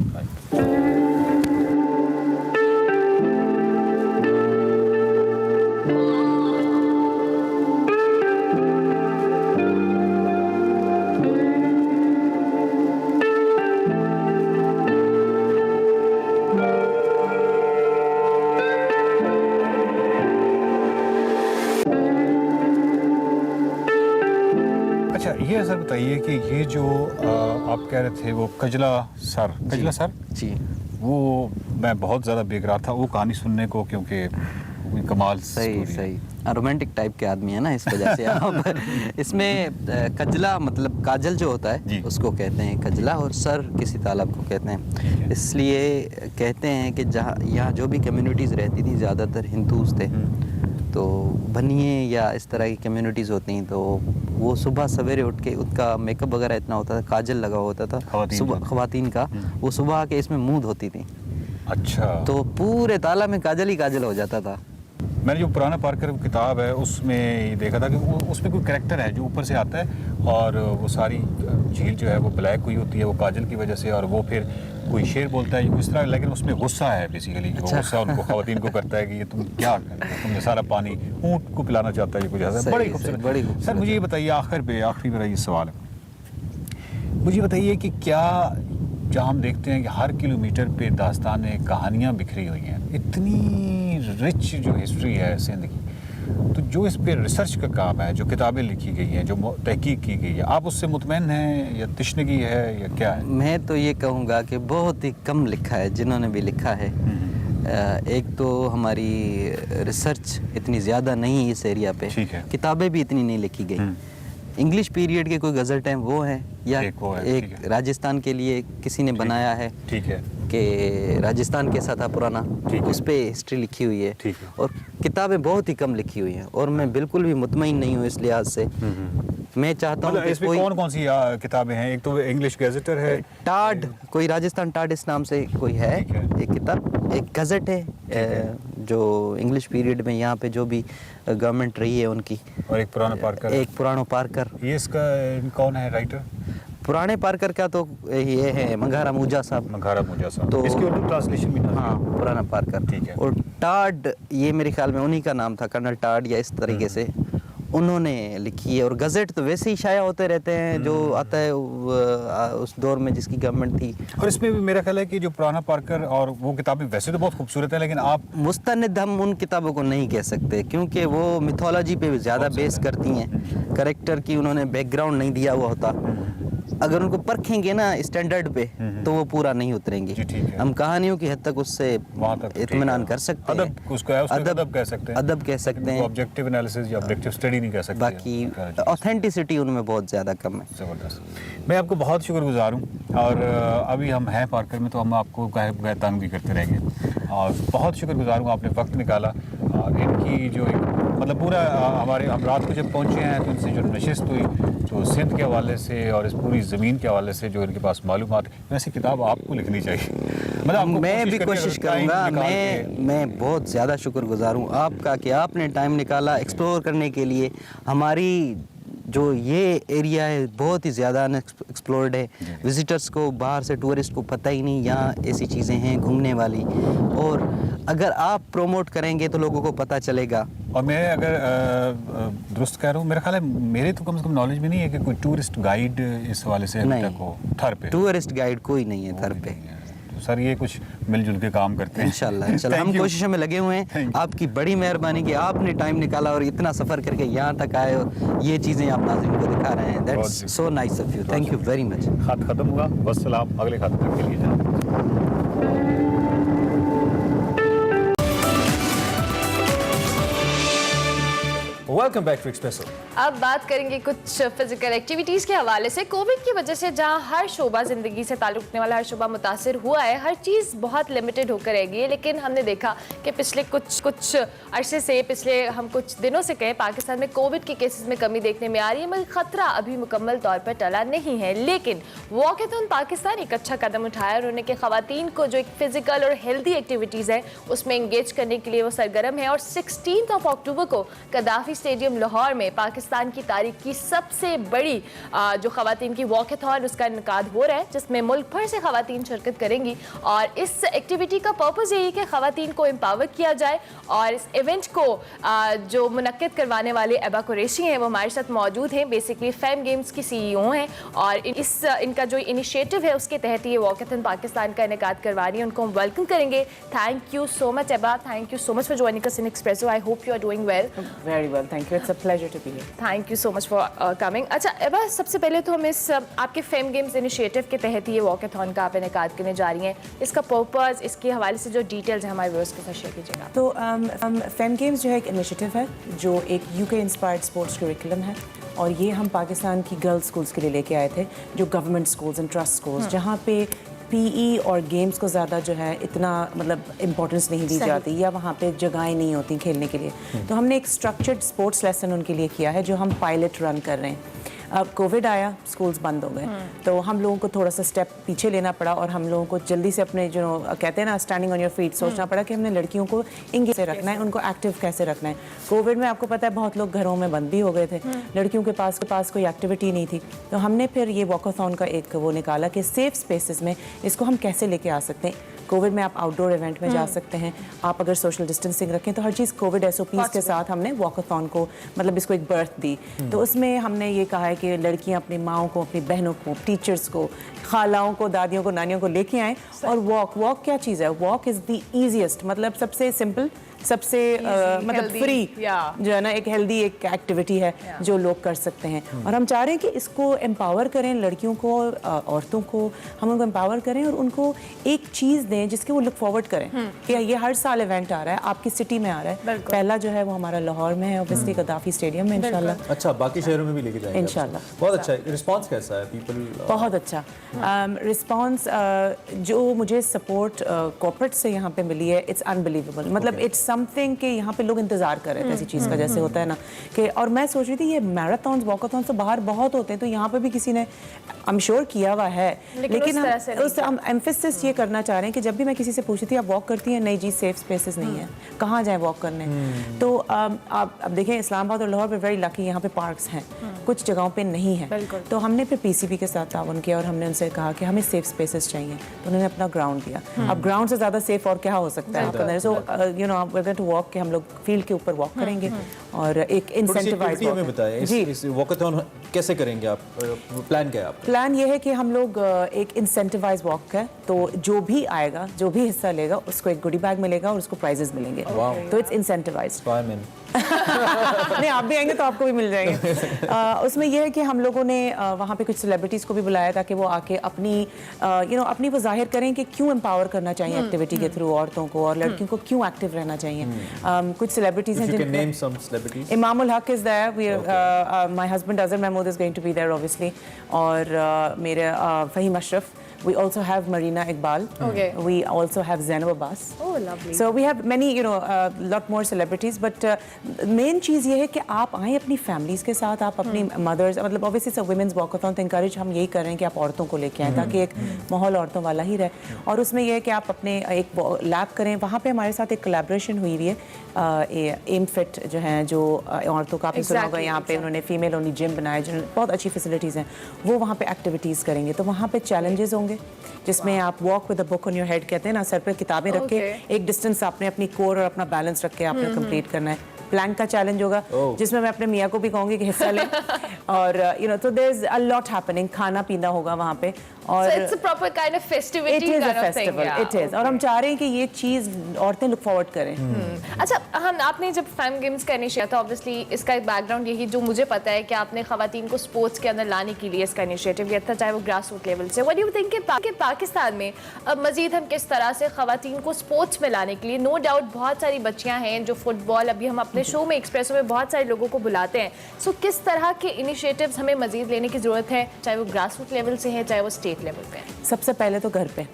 अच्छा, ये सर बताइए कि ये जो आप कह रहे थे वो कजला सर जी, वो मैं बहुत ज़्यादा बेग रहा था वो कहानी सुनने को, क्योंकि कोई कमाल सही सही रोमांटिक टाइप के आदमी है ना, इस वजह से आप इसमें कजला मतलब काजल जो होता है उसको कहते हैं कजला, और सर किसी तालाब को कहते हैं। इसलिए कहते हैं कि जहाँ यहाँ जो भी कम्युनिटीज़ रहती थी ज़्यादातर हिंदूज थे, तो बनिए या इस तरह की कम्युनिटीज़ होती हैं, तो वो सुबह सवेरे उठ के उनका मेकअप वगैरह इतना होता था, काजल लगा होता था सुबह ख़वातीन का, वो सुबह आके इसमें मुँह धोती थी। अच्छा। तो पूरे तालाब में काजल ही काजल हो जाता था। मैंने जो पुराना पार्कर किताब है उसमें ये देखा था कि वो उसमें कोई कैरेक्टर है जो ऊपर से आता है और वो सारी झील जो है वो ब्लैक हुई होती है वो काजल की वजह से, और वो फिर कोई शेर बोलता है इस तरह, लेकिन उसमें गुस्सा है बेसिकली। अच्छा। गुस्सा उनको ख़वातीन को करता है कि ये तुम क्या कर रहे हो, तुमने सारा पानी ऊँट को पिलाना चाहता है, ये कुछ ऐसा। बड़ी खूबसूरत। सर मुझे ये बताइए, आखिरी मेरा ये सवाल है, मुझे बताइए कि क्या जहाँ हम देखते हैं कि हर किलोमीटर पे दास्तानें कहानियाँ बिखरी हुई हैं, इतनी रिच जो हिस्ट्री है सिंध की, तो जो इस पे रिसर्च का काम है, जो किताबें लिखी गई हैं, जो तहकीक की गई है, आप उससे मुतमईन हैं या तिश्नगी है या क्या है? मैं तो ये कहूँगा कि बहुत ही कम लिखा है, जिन्होंने भी लिखा है। एक तो हमारी रिसर्च इतनी ज़्यादा नहीं इस एरिया पे, किताबें भी इतनी नहीं लिखी गई। इंग्लिश पीरियड के कोई गज़ल टाइम वो है या एक राजस्थान के लिए किसी ने बनाया है, ठीक है, कि राजस्थान कैसा था पुराना, उस पे हिस्ट्री लिखी हुई है, और किताबें बहुत ही कम लिखी हुई हैं, और मैं बिल्कुल भी मुतमईन नहीं हूँ इस लिहाज से। मैं चाहता हूँ इसमें कौन सी किताबें हैं? एक तो इंग्लिश गैजेटर है, टाड, कोई राजस्थान टाड इस नाम से कोई है एक किताब, एक गज़ट है जो इंग्लिश पीरियड में यहाँ पे जो भी गवर्नमेंट रही है उनकी, और एक पुराना पार्कर। ये इसका कौन है राइटर? पुराने पार्कर का तो ये है मंगारा मूजा साहब। तो इसकी उर्दू ट्रांसलेशन भी ना? हाँ, पुराना पार्कर, ठीक है। और टाड ये मेरे ख्याल में उन्हीं का नाम था, कर्नल टाड या इस तरीके से उन्होंने लिखी है। और गज़ट तो वैसे ही शाया होते रहते हैं, जो आता है उस दौर में जिसकी गवर्नमेंट थी। और इसमें भी मेरा ख्याल है कि जो पुराना पार्कर और वो किताबें वैसे तो बहुत खूबसूरत है, लेकिन आप मुस्तनद हम उन किताबों को नहीं कह सकते, क्योंकि वो मिथोलॉजी पे ज़्यादा बेस करती हैं, करेक्टर की उन्होंने बैकग्राउंड नहीं दिया हुआ होता। अगर उनको परखेंगे ना स्टैंडर्ड पे तो वो पूरा नहीं उतरेंगी। हम कहानियों की हद तक उससे इत्मीनान कर सकते हैं, अदब कह सकते हैं, ऑब्जेक्टिव एनालिसिस या ऑब्जेक्टिव स्टडी नहीं कह सकते। बाकी ऑथेंटिसिटी उनमें बहुत ज़्यादा कम है। ज़बरदस्त। मैं आपको बहुत शुक्रगुजार हूँ, और अभी हम हैं पार्कर में तो हम आपको गाहे तंग भी करते रहेंगे, और बहुत शुक्रगुजार हूँ आपने वक्त निकाला। और इनकी जो मतलब पूरा हम रात को जब पहुँचे हैं तो इनसे जो नशिस्त हुई, तो सिंध के हवाले से और इस पूरी ज़मीन के हवाले से जो इनके पास मालूमात, वैसे किताब आपको लिखनी चाहिए। मतलब मैं भी कोशिश करूँगा। मैं बहुत ज़्यादा शुक्रगुजार हूँ आपका कि आपने टाइम निकाला एक्सप्लोर करने के लिए। हमारी जो ये एरिया है बहुत ही ज़्यादा अनएक्सप्लोर्ड है, विजिटर्स को, बाहर से टूरिस्ट को पता ही नहीं यहाँ ऐसी चीज़ें हैं घूमने वाली, और अगर आप प्रमोट करेंगे तो लोगों को पता चलेगा। और मैं अगर दुरुस्त कह रहा हूँ, मेरा ख्याल है मेरे तो कम से कम नॉलेज में नहीं है कि कोई टूरिस्ट गाइड इस हवाले से अभी तक हो थर पे। टूरिस्ट गाइड कोई नहीं है थर पे। सर ये कुछ मिलजुल के काम करते हैं इंशाल्लाह। हम कोशिशों में लगे हुए हैं। आपकी बड़ी मेहरबानी कि आपने टाइम निकाला और इतना सफ़र करके यहाँ तक आए और ये चीज़ें आप नाज़रीन को दिखा रहे हैं। That's so nice of you, thank you very much. खत खत्म हुआ, वस्सलाम, अगले खत तक के लिए जाए। Welcome back to Expresso. अब बात करेंगे कुछ फिजिकल एक्टिविटीज़ के हवाले से। कोविड की वजह से जहां हर शोबा, ज़िंदगी से ताल्लुक़ रखने वाला हर शोबा मुतासिर हुआ है, हर चीज़ बहुत लिमिटेड होकर रह गई है। लेकिन हमने देखा कि पिछले कुछ अरसे से, पिछले हम कुछ दिनों से कहें, पाकिस्तान में कोविड के केसेस में कमी देखने में आ रही है, मगर ख़तरा अभी मुकम्मल तौर पर टला नहीं है। लेकिन वॉकेथॉन पाकिस्तान एक अच्छा कदम उठाया और उन्होंने कि ख़वातीन को जो एक फ़िज़िकल और हेल्दी एक्टिविटीज़ है उसमें इंगेज करने के लिए वो सरगर्म है। और 16 अक्टूबर को कदाफ़ी स्टेडियम लाहौर में पाकिस्तान की तारीख की सबसे बड़ी जो ख़वातीन की वॉकेथॉन उसका इनकाद हो रहा है, जिसमें मुल्क भर से ख़वातीन शिरकत करेंगी। और इस एक्टिविटी का पर्पज़ यही है कि ख़वातीन को एम्पावर किया जाए। और इस इवेंट को जो मुनक्किद करवाने वाले एबा कुरैशी हैं वो हमारे साथ मौजूद हैं। बेसिकली फेम गेम्स की CEO हैं और इनका जो इनिशिएटिव है उसके तहत ये वॉकेथॉन पाकिस्तान का इनकाद करवा रही है। उनको हम वेलकम करेंगे। Thank you so much Eba, thank you so much for joining us in Expresso. I hope you are doing well. Very well, thank you, it's a pleasure to be here. Thank you so much for coming. अच्छा एबा, सबसे पहले तो हम इस आपके fame games initiative के तहत ये वॉकेथॉन का आप इनकाद करने जा रही हैं, इसका पर्पज़, इसके हवाले से जो डिटेल्स हैं हमारे व्यूअर्स के साथ शेयर कीजिएगा। तो फेम गेम्स जो है एक इनिशिएटिव है जो एक UK इंस्पायर्ड स्पोर्ट्स करिकुलम है और ये हम पाकिस्तान की गर्ल्स स्कूल्स के लिए लेके आए थे, जो government schools and trust schools जहाँ पे PE और गेम्स को ज़्यादा जो है इतना मतलब इम्पोर्टेंस नहीं दी जाती या वहाँ पे जगहें नहीं होती खेलने के लिए। तो हमने एक स्ट्रक्चर्ड स्पोर्ट्स लेसन उनके लिए किया है जो हम पायलट रन कर रहे हैं। अब कोविड आया, स्कूल्स बंद हो गए, तो हम लोगों को थोड़ा सा स्टेप पीछे लेना पड़ा और हम लोगों को जल्दी से अपने जो कहते हैं ना स्टैंडिंग ऑन योर फीट सोचना पड़ा कि हमने लड़कियों को इंगेज से रखना है, उनको एक्टिव कैसे रखना है। कोविड में आपको पता है बहुत लोग घरों में बंद भी हो गए थे, लड़कियों के पास कोई एक्टिविटी नहीं थी। तो हमने फिर ये वॉकाथॉन का एक वो निकाला कि सेफ स्पेसेस में इसको हम कैसे लेके आ सकते हैं। कोविड में आप आउटडोर इवेंट में जा सकते हैं, आप अगर सोशल डिस्टेंसिंग रखें तो हर चीज़ कोविड SOPs के साथ हमने वॉकाथॉन को मतलब इसको एक बर्थ दी। तो उसमें हमने ये कहा है कि लड़कियां अपनी माओं को, अपनी बहनों को, टीचर्स को, खालाओं को, दादियों को, नानियों को लेके आएँ और वॉक क्या चीज़ है? वॉक इज़ द ईजीएस्ट, मतलब सबसे सिंपल, सबसे मतलब फ्री जो है ना एक हेल्दी एक एक्टिविटी है जो लोग कर सकते हैं। और हम चाह रहे हैं कि इसको एम्पावर करें, लड़कियों को, औरतों को हम उनको एम्पावर करें और उनको एक चीज़ दें जिसके वो लुक फॉरवर्ड करें कि ये हर साल इवेंट आ रहा है, आपकी सिटी में आ रहा है। पहला जो है वो हमारा लाहौर में है, ऑब्वियसली कदाफ़ी स्टेडियम में इंशाल्लाह। अच्छा, बाकी शहरों में भी लेके जाएंगे इंशाल्लाह। बहुत अच्छा। रिस्पांस कैसा है पीपल? बहुत अच्छा रिस्पांस। जो मुझे सपोर्ट कॉर्पोरेट से यहाँ पे मिली है, इट्स अनबिलीवेबल। मतलब इट्स समथिंग कि यहाँ पे लोग इंतजार कर रहे थे ऐसी चीज़ का, जैसे होता है ना कि, और मैं सोच रही थी ये मैराथन्स वॉकाथॉन्स तो बाहर बहुत होते हैं, तो यहाँ पे भी किसी ने आई एम श्योर किया हुआ है, लेकिन हम एम्फेसिस ये करना चाह रहे हैं कि जब भी मैं किसी से पूछती थी आप वॉक करती हैं, नहीं जी सेफ स्पेसेस नहीं है, कहाँ जाएं वॉक करने। तो आप अब देखें इस्लामाबाद और लाहौर पे वेरी लकी, यहाँ पे पार्क्स हैं, कुछ जगहों पे नहीं है। तो हमने फिर PCB के साथ ताउन किया और हमने उनसे कहा कि हमें सेफ स्पेसेस चाहिए, तो उन्होंने अपना ग्राउंड दिया। अब ग्राउंड से ज़्यादा सेफ और क्या हो सकता है? So you know we are going to walk, कि हम लोग फील्ड के ऊपर वॉक करेंगे और एक इंसेंटिवाइज हमें बताएं इस वॉकाथॉन कैसे करेंगे आप? प्लान क्या है आपका? प्लान ये है कि हम लोग एक इंसेंटिवाइज वॉक है, तो जो भी आएगा, जो भी हिस्सा लेगा उसको एक गुडी बैग मिलेगा और उसको प्राइजेस मिलेंगे। तो इट्स इंसेंटिवाइज्ड। नहीं, आप भी आएंगे तो आपको भी मिल जाएंगे। उसमें यह है कि हम लोगों ने वहाँ पे कुछ सेलिब्रिटीज़ को भी बुलाया ताकि वो आके अपनी अपनी वो जाहिर करें कि क्यों एम्पावर करना चाहिए एक्टिविटी के थ्रू औरतों को और लड़कियों को क्यों एक्टिव रहना चाहिए। कुछ सेलिब्रिटीज़ हैं जिनके Imamul Haq is there, my husband Azhar Mahmood is going to be there obviously, और मेरे Faheem Ashraf. We also have Marina Iqbal. Okay. We also have Zainab Abbas. Oh, lovely. So we have many, lot more celebrities. But main चीज़ ये है कि आप आएँ अपनी families के साथ, आप अपनी mothers, मतलब obviously सब women's walkathon तो encourage हम यही कर रहे हैं कि आप औरतों को लेके आएँ ताकि एक माहौल औरतों वाला ही रहे। और उसमें यह है कि आप अपने एक लैब करें, वहाँ पे हमारे साथ एक collaboration हुई हुई है। एम फिट जो हैं, जो औरतों का आपने सुना होगा, यहाँ पे उन्होंने फीमेल ओनली जिम बनाया, जिन्होंने बहुत अच्छी फैसिलिटीज़ हैं, वो वहाँ पे एक्टिविटीज़ करेंगे। तो वहाँ पे चैलेंजेस होंगे जिसमें आप walk with a book on your head, कहते हैं ना, सर पे किताबें रख के एक डिस्टेंस आपने अपनी कोर और अपना बैलेंस रख के आपने कंप्लीट करना है। प्लैंक का चैलेंज होगा जिसमें मैं अपने मियाँ को भी कहूँगी कि हिस्सा लें। और तो there is a lot happening, खाना पीना होगा वहाँ पे, और it's a proper kind of festivity it is a kind of thing, festival, it is, और हम चाह रहे हैं कि ये चीज़ औरतें लुक फॉरवर्ड करें। अच्छा, हम आपने जब फैम गेम्स का इनिशिएटिव था, ऑब्वियसली इसका एक बैकग्राउंड यही जो मुझे पता है कि आपने खवातीन को स्पोर्ट्स के अंदर लाने के लिए इसका इनिशिएटिव लिया था, चाहे वो ग्रास रूट लेवल से। व्हाट डू यू थिंक कि पाकिस्तान में अब मजीद हम किस तरह से खवातीन को स्पोर्ट्स में लाने के लिए, नो डाउट बहुत सारी बच्चियां हैं जो फुटबॉल, अभी हम अपने शो में एक्सप्रेसो में बहुत सारे लोगों को बुलाते हैं, सो किस तरह के इनिशिएटिव्स हमें मजीद लेने की जरूरत है, चाहे वो ग्रास रूट लेवल से है चाहे वो स्टेट लेवल पे है? सबसे पहले तो घर पे,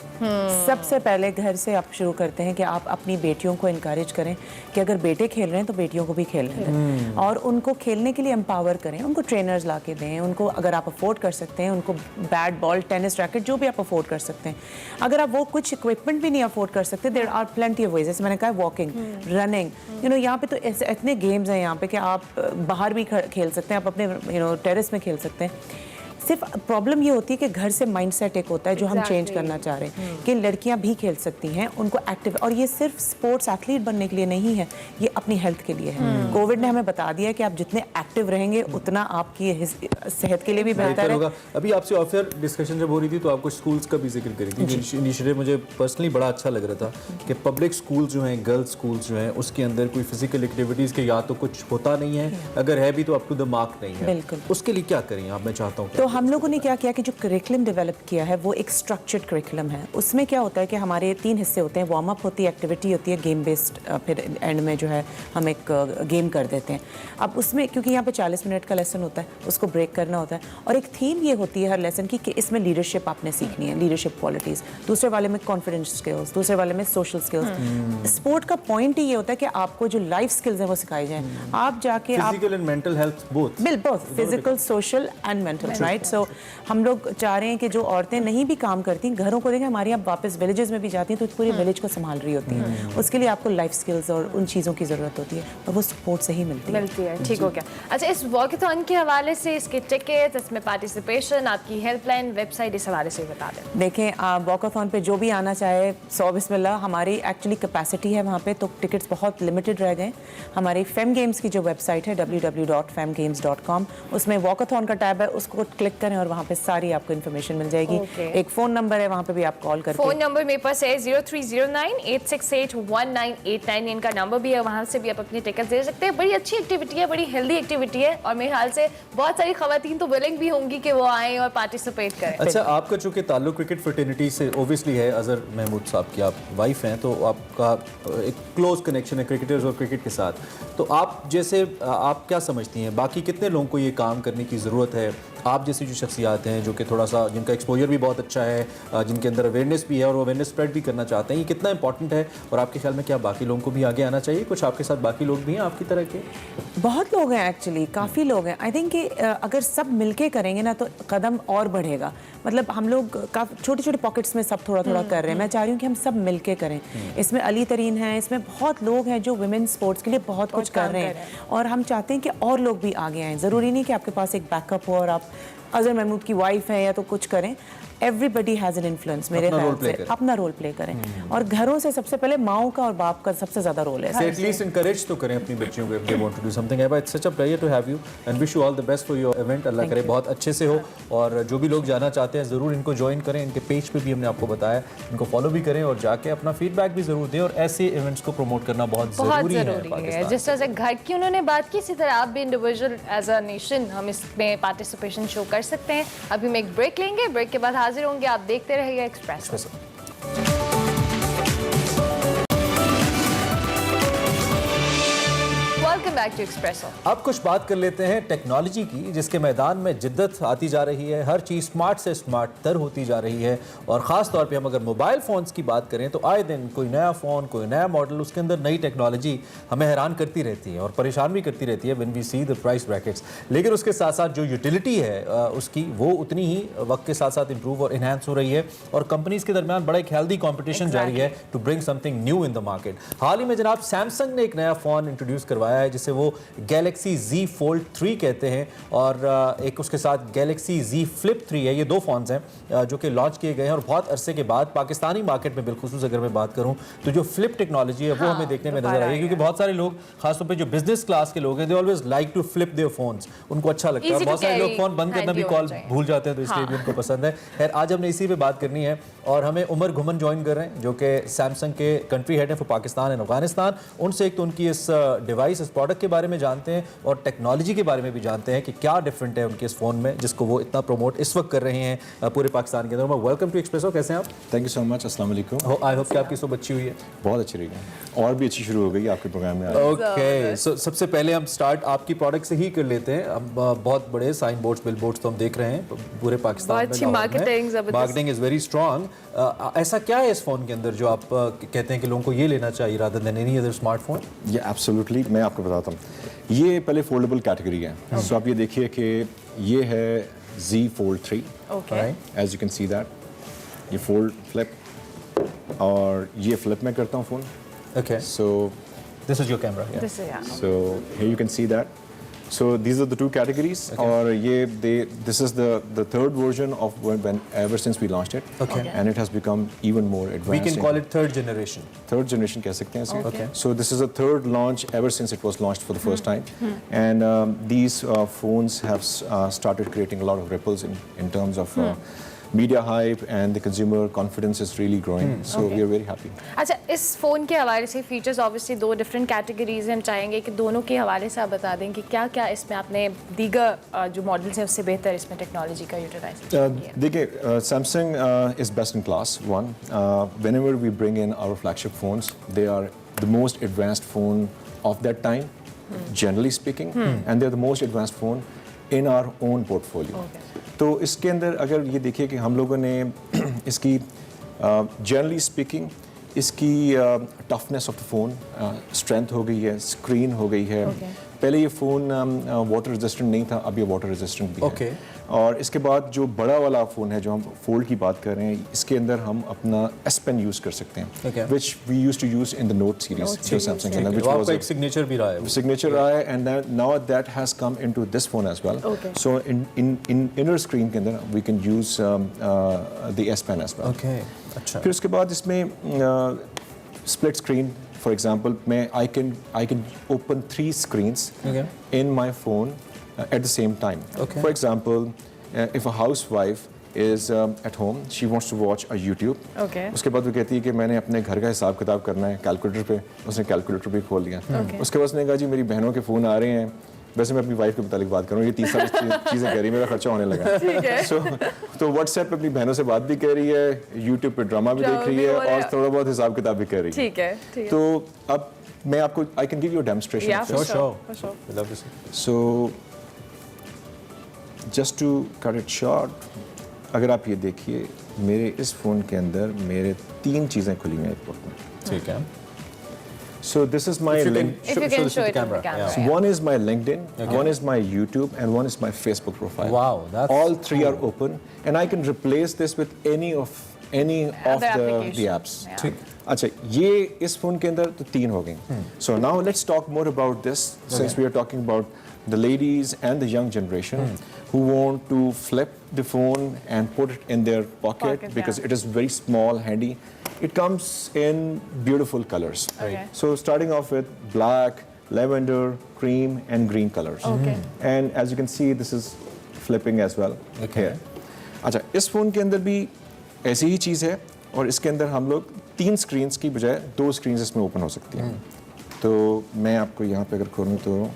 सबसे पहले घर से आप शुरू करते हैं कि आप अपनी बेटियों को इनकरेज करें कि अगर बेटे खेल रहे हैं तो बेटियों को भी खेलने दें, और उनको खेलने के लिए एम्पावर करें, उनको ट्रेनर्स ला के दें, उनको अगर आप अफोर्ड कर सकते हैं उनको बैट बॉल टेनिस रैकेट जो भी आप अफोर्ड कर सकते हैं। अगर आप वो कुछ इक्विपमेंट भी नहीं अफोर्ड कर सकते, there are plenty of ways, जैसे मैंने कहा वॉकिंग, रनिंग, यहाँ पे तो इतने गेम्स हैं यहाँ पे कि आप बाहर भी खेल सकते हैं, आप अपने टेरेस में खेल सकते हैं। सिर्फ प्रॉब्लम ये होती है कि घर से माइंडसेट एक होता है जो हम चेंज करना चाह रहे हैं कि लड़कियां भी खेल सकती हैं, उनको एक्टिव, और ये सिर्फ स्पोर्ट्स एथलीट बनने के लिए नहीं है, ये अपनी हेल्थ के लिए है। कोविड ने हमें बता दिया कि आप जितने एक्टिव रहेंगे उतना आपकी सेहत के लिए भी बेहतर है। अभी आपसे ऑफर डिस्कशन जब हो रही थी तो आपको स्कूल्स का भी जिक्र करी थी, इनिशिएटिव मुझे पर्सनली बड़ा अच्छा लग रहा था कि पब्लिक स्कूल जो हैं, गर्ल्स स्कूल्स जो हैं, उसके अंदर कोई फिजिकल एक्टिविटीज़ के या तो कुछ होता नहीं है, अगर है भी तो अप टू द मार्क नहीं है। बिल्कुल, उसके लिए क्या करें आप? मैं चाहता हूँ तो हम लोगों ने क्या किया कि जो करिकुलम डेवलप किया है वो एक स्ट्रक्चर्ड करिकुलम है। उसमें क्या होता है कि हमारे 3 हिस्से होते हैं, वार्म अप होती है, एक्टिविटी होती है, गेम बेस्ड, फिर एंड में जो है हम एक गेम कर देते हैं। अब उसमें क्योंकि यहाँ पे 40 मिनट का लेसन होता है, उसको ब्रेक करना होता है, और एक थीम ये होती है हर लेसन की कि इसमें लीडरशिप आपने सीखनी है, लीडरशिप क्वालिटीज़, दूसरे वाले में कॉन्फिडेंस स्किल्स, दूसरे वाले में सोशल स्किल्स। स्पोर्ट का पॉइंट ही ये होता है कि आपको जो लाइफ स्किल्स हैं वो सिखाई जाएँ, आप जाके physical and mental health both, both physical, social and mental, right. So हम लोग चाह रहे हैं कि जो औरतें नहीं भी काम करती, घरों को देखें, हमारी आप वापस विलेजेस में भी जाती हैं तो पूरे विलेज को संभाल रही होती हैं, उसके लिए आपको लाइफ स्किल्स और उन चीज़ों की ज़रूरत होती है, और वो स्पोर्ट से ही मिलती है। ठीक हो गया। अच्छा, इस वॉकथॉन के हवाले से, इसके टिकट, इसमें पार्टिसिपेशन, आपकी हेल्पलाइन, वेबसाइट, इस हवाले से बता दें। देखें, वॉकथॉन पे जो भी आना चाहे, 100 बिस्मिल्लाह, हमारी एक्चुअली कैपेसिटी है वहाँ पे, तो टिकट्स बहुत लिमिटेड रह गए। हमारी फेम गेम्स की जो वेबसाइट है www.femgames.com, उसमें वॉकथॉन का टैब है, उसको क्लिक करें और वहाँ पे सारी आपको इन्फॉर्मेशन मिल जाएगी। एक फ़ोन नंबर है, वहाँ पे भी आप कॉल करके, फ़ोन नंबर मेरे पास है 0309-868-1989, इनका नंबर भी है, वहाँ से भी आप अपनी टिकट दे सकते हैं। बड़ी अच्छी एक्टिविटी है, बड़ी हेल्दी एक्टिविटी है, और मेरे ख्याल से बहुत सारी खवातीन तो विलिंग भी होंगी कि वो आएँ और पार्टिसिपेट करें। अच्छा, आपका चूँकि ताल्लुक क्रिकेट फ्रेटर्निटी से ओबियसली है, अजहर महमूद साहब की आप वाइफ हैं, तो आपका एक क्लोज कनेक्शन है क्रिकेटर्स और क्रिकेट के साथ, तो आप जैसे आप क्या समझती हैं बाकी कितने लोगों को ये काम करने की ज़रूरत है? आप जैसी जो शख्सियात हैं जो कि थोड़ा सा जिनका एक्सपोजर भी बहुत अच्छा है, जिनके अंदर अवेयरनेस भी है और वो अवेयरनेस स्प्रेड भी करना चाहते हैं, ये कितना इंपॉर्टेंट है? और आपके ख्याल में क्या बाकी लोगों को भी आगे आना चाहिए? कुछ आपके साथ बाकी लोग भी हैं आपकी तरह के? बहुत लोग हैं एक्चुअली, काफ़ी लोग हैं। आई थिंक कि अगर सब मिलके करेंगे ना तो कदम और बढ़ेगा। मतलब हम लोग काफ़ी छोटे छोटे पॉकेट्स में सब थोड़ा थोड़ा कर रहे हैं, मैं चाह रही हूँ कि हम सब मिलके करें। इसमें अली तरीन है, इसमें बहुत लोग हैं जो वुमेन स्पोर्ट्स के लिए बहुत कुछ कर रहे हैं, और हम चाहते हैं कि और लोग भी आगे आएँ। ज़रूरी नहीं कि आपके पास एक बैकअप हो और आप अजहर महमूद की वाइफ है या तो कुछ करें। एवरीबडी हैज़ एन इन्फ्लुएंस, मेरे ख्याल से अपना रोल प्ले करें, और घरों से सबसे पहले माओ का और बाप का सबसे ज़्यादा रोल है। एटलीस्ट इनकरेज तो करें अपनी बच्चियों को, if they want to do something. It's such a pleasure to have you and wish you all the best for your event. अल्लाह करे बहुत अच्छे से हो, और जो भी लोग जाना चाहते हैं ज़रूर इनको ज्वाइन करें। इनके पेज पे भी हमने आपको बताया, इनको फॉलो भी करें और जाके अपना फीडबैक भी ज़रूर दें, और ऐसे इवेंट्स को प्रमोट करना बहुत ज़रूरी है। जिस तरह से घर की उन्होंने बात की, इसी तरह आप भी इंडिविजुअल एज अ नेशन हम इसमें पार्टिसिपेशन शो कर सकते हैं। अभी हम एक ब्रेक लेंगे, ब्रेक के बाद हाजिर होंगे। आप देखते रहिए Express. Welcome back to Expresso. अब कुछ बात कर लेते हैं टेक्नोलॉजी की, जिसके मैदान में जिद्दत आती जा रही है। हर चीज़ स्मार्ट से स्मार्ट तर होती जा रही है, और ख़ास तौर पे हम अगर मोबाइल फ़ोन्स की बात करें तो आए दिन कोई नया फ़ोन, कोई नया मॉडल, उसके अंदर नई टेक्नोलॉजी हमें हैरान करती रहती है और परेशान भी करती रहती है when we see the price brackets. लेकिन उसके साथ साथ जो यूटिलिटी है उसकी, वो उतनी ही वक्त के साथ साथ इंप्रूव और इन्हांस हो रही है, और कंपनीज़ के दरमियान बड़ा एक हेल्दी कॉम्पिटिशन जारी है to bring something new in the market. हाल ही में जनाब सैमसंग ने एक नया फ़ोन इंट्रोड्यूस करवाया है, जिसे वो को Galaxy Z Fold 3 कहते हैं, और एक उसके साथ Galaxy Z Flip 3 है। ये दो फ़ोन्स हैं जो कि लॉन्च किए गए हैं और बहुत अरसे के बाद पाकिस्तानी मार्केट में बिलखुसूस अगर मैं बात करूँ तो जो फ्लिप टेक्नोलॉजी है वो हमें देखने में नजर आई है, क्योंकि बहुत सारे लोग खासतौर पे जो बिजनेस क्लास के लोग हैं, they always like to flip their phones, उनको अच्छा लगता है। बहुत सारे लोग फोन बंद करना भी कॉल भूल जाते हैं, तो इसलिए भी उनको पसंद है। खैर आज हमने इसी पे बात करनी है और हमें उमर घुमन ज्वाइन कर रहे हैं जो कि सैमसंग के कंट्री हेड है फॉर पाकिस्तान एंड अफगानिस्तान। उनसे एक तो उनकी इस डिवाइस, इस प्रोडक्ट के बारे में जानते हैं और टेक्नोलॉजी के बारे में भी जानते हैं कि क्या डिफरेंट है उनके इस फोन में जिसको वो इतना प्रमोट इस वक्त कर रहे हैं पूरे पाकिस्तान के अंदर। वेलकम टू एक्सप्रेसो, कैसे हैं आप? थैंक यू सो मच, अस्सलाम वालेकुम। आई होप कि आपकी सुबह अच्छी हुई है। बहुत अच्छी रही है और भी अच्छी शुरू हो गई आपके प्रोग्राम में। ओके, सो सबसे पहले हम स्टार्ट आपकी प्रोडक्ट से ही कर लेते हैं। अब बहुत बड़े साइन बोर्ड्स, बिल बोर्ड्स तो हम देख रहे हैं पूरे पाकिस्तान में। Marketing is very strong. ऐसा क्या है इस फोन के अंदर जो आप कहते हैं कि लोगों को ये लेना चाहिए rather than any other smartphone? ये एब्सोल्युटली, मैं आपको बताता हूँ। ये पहले फोल्डेबल कैटेगरी है। सो आप ये देखिए कि ये है Z Fold 3, as you can see that. ये फोल्ड फ्लिप, और ये फ्लिप मैं करता हूँ phone. Okay, so this is your camera. So here you can see that. So these are the two categories, और ये this is the third version of when ever since we launched it, and it has become even more advanced. We can call it third generation. Third generation कह सकते हैं इसे. Okay. So this is a third launch ever since it was launched for the first time, and these phones have started creating a lot of ripples in terms of media hype, and the consumer confidence is really growing. So we are very happy. अच्छा, इस phone के हवाले से features obviously दो different categories हैं, हम चाहेंगे कि दोनों के हवाले से आप बता दें कि क्या क्या इसमें आपने दीगर जो मॉडल्स हैं उससे बेहतर इसमें टेक्नोलॉजी का यूटिलाइज किया है। देखिए, Samsung is best in class. One, whenever we bring in our flagship phones, they are the most advanced phone of that time, generally speaking, and they're the most advanced phone in our own portfolio. तो इसके अंदर अगर ये देखिए कि हम लोगों ने इसकी जनरली स्पीकिंग इसकी toughness of the phone, strength हो गई है, स्क्रीन हो गई है। पहले ये फ़ोन वाटर रेजिस्टेंट नहीं था, अब ये वाटर रेजिस्टेंट भी है। और इसके बाद जो बड़ा वाला फ़ोन है जो हम फोल्ड की बात कर रहे हैं, इसके अंदर हम अपना S Pen यूज़ कर सकते हैं, which we used to use in the note series जो सैमसंग है, विच वाज एक सिग्नेचर भी रहा है, सिग्नेचर रहा है, and now that has come into this phone as well. So in inner screen के अंदर we can use the S Pen as well. अच्छा, फिर उसके बाद इसमें split screen, for example, I can open 3 screens in my phone at the same time. For example, if a housewife is at home, she wants to watch a YouTube. उसके बाद वो कहती है कि मैंने अपने घर का हिसाब किताब करना है कैलकुलेटर पे, उसने कैलकुलेटर भी खोल लिया। उसके बाद उसने कहा जी मेरी बहनों के फ़ोन आ रहे हैं, वैसे मैं अपनी वाइफ के मुतालिक बात करूँ, ये 30 सारी चीज़ें कह रही, मेरा खर्चा होने लगा। तो व्हाट्सएप पे अपनी बहनों से बात भी कर रही है, यूट्यूब पे ड्रामा भी देख रही है, और थोड़ा बहुत हिसाब किताब भी कर रही है। ठीक है। तो अब मैं आपको I can give you a demonstration. So just to cut it short, अगर आप ये देखिए मेरे इस फ़ोन के अंदर मेरे 3 चीज़ें खुली हैं एक वक्त में। ठीक है। So this is my link. If you can show it on the camera. So one is my LinkedIn, one is my YouTube, and one is my Facebook profile. Wow, that's all 3 are open, and I can replace this with any of the apps. अच्छा, ये इस phone के अंदर तो 3 हो गई। So now let's talk more about this, since we are talking about the ladies and the young generation who want to flip the phone and put it in their pocket because it is very small, handy. It comes in beautiful colors. So starting off with black, lavender, cream, and green colors. And as you can see, this is flipping as well. Here. अच्छा, इस phone के अंदर भी ऐसी ही चीज़ है, और इसके अंदर हम लोग 3 स्क्रीन्स की बजाय 2 स्क्रीन्स इसमें ओपन हो सकती हैं। तो मैं आपको यहाँ पे अगर खोलूँ तो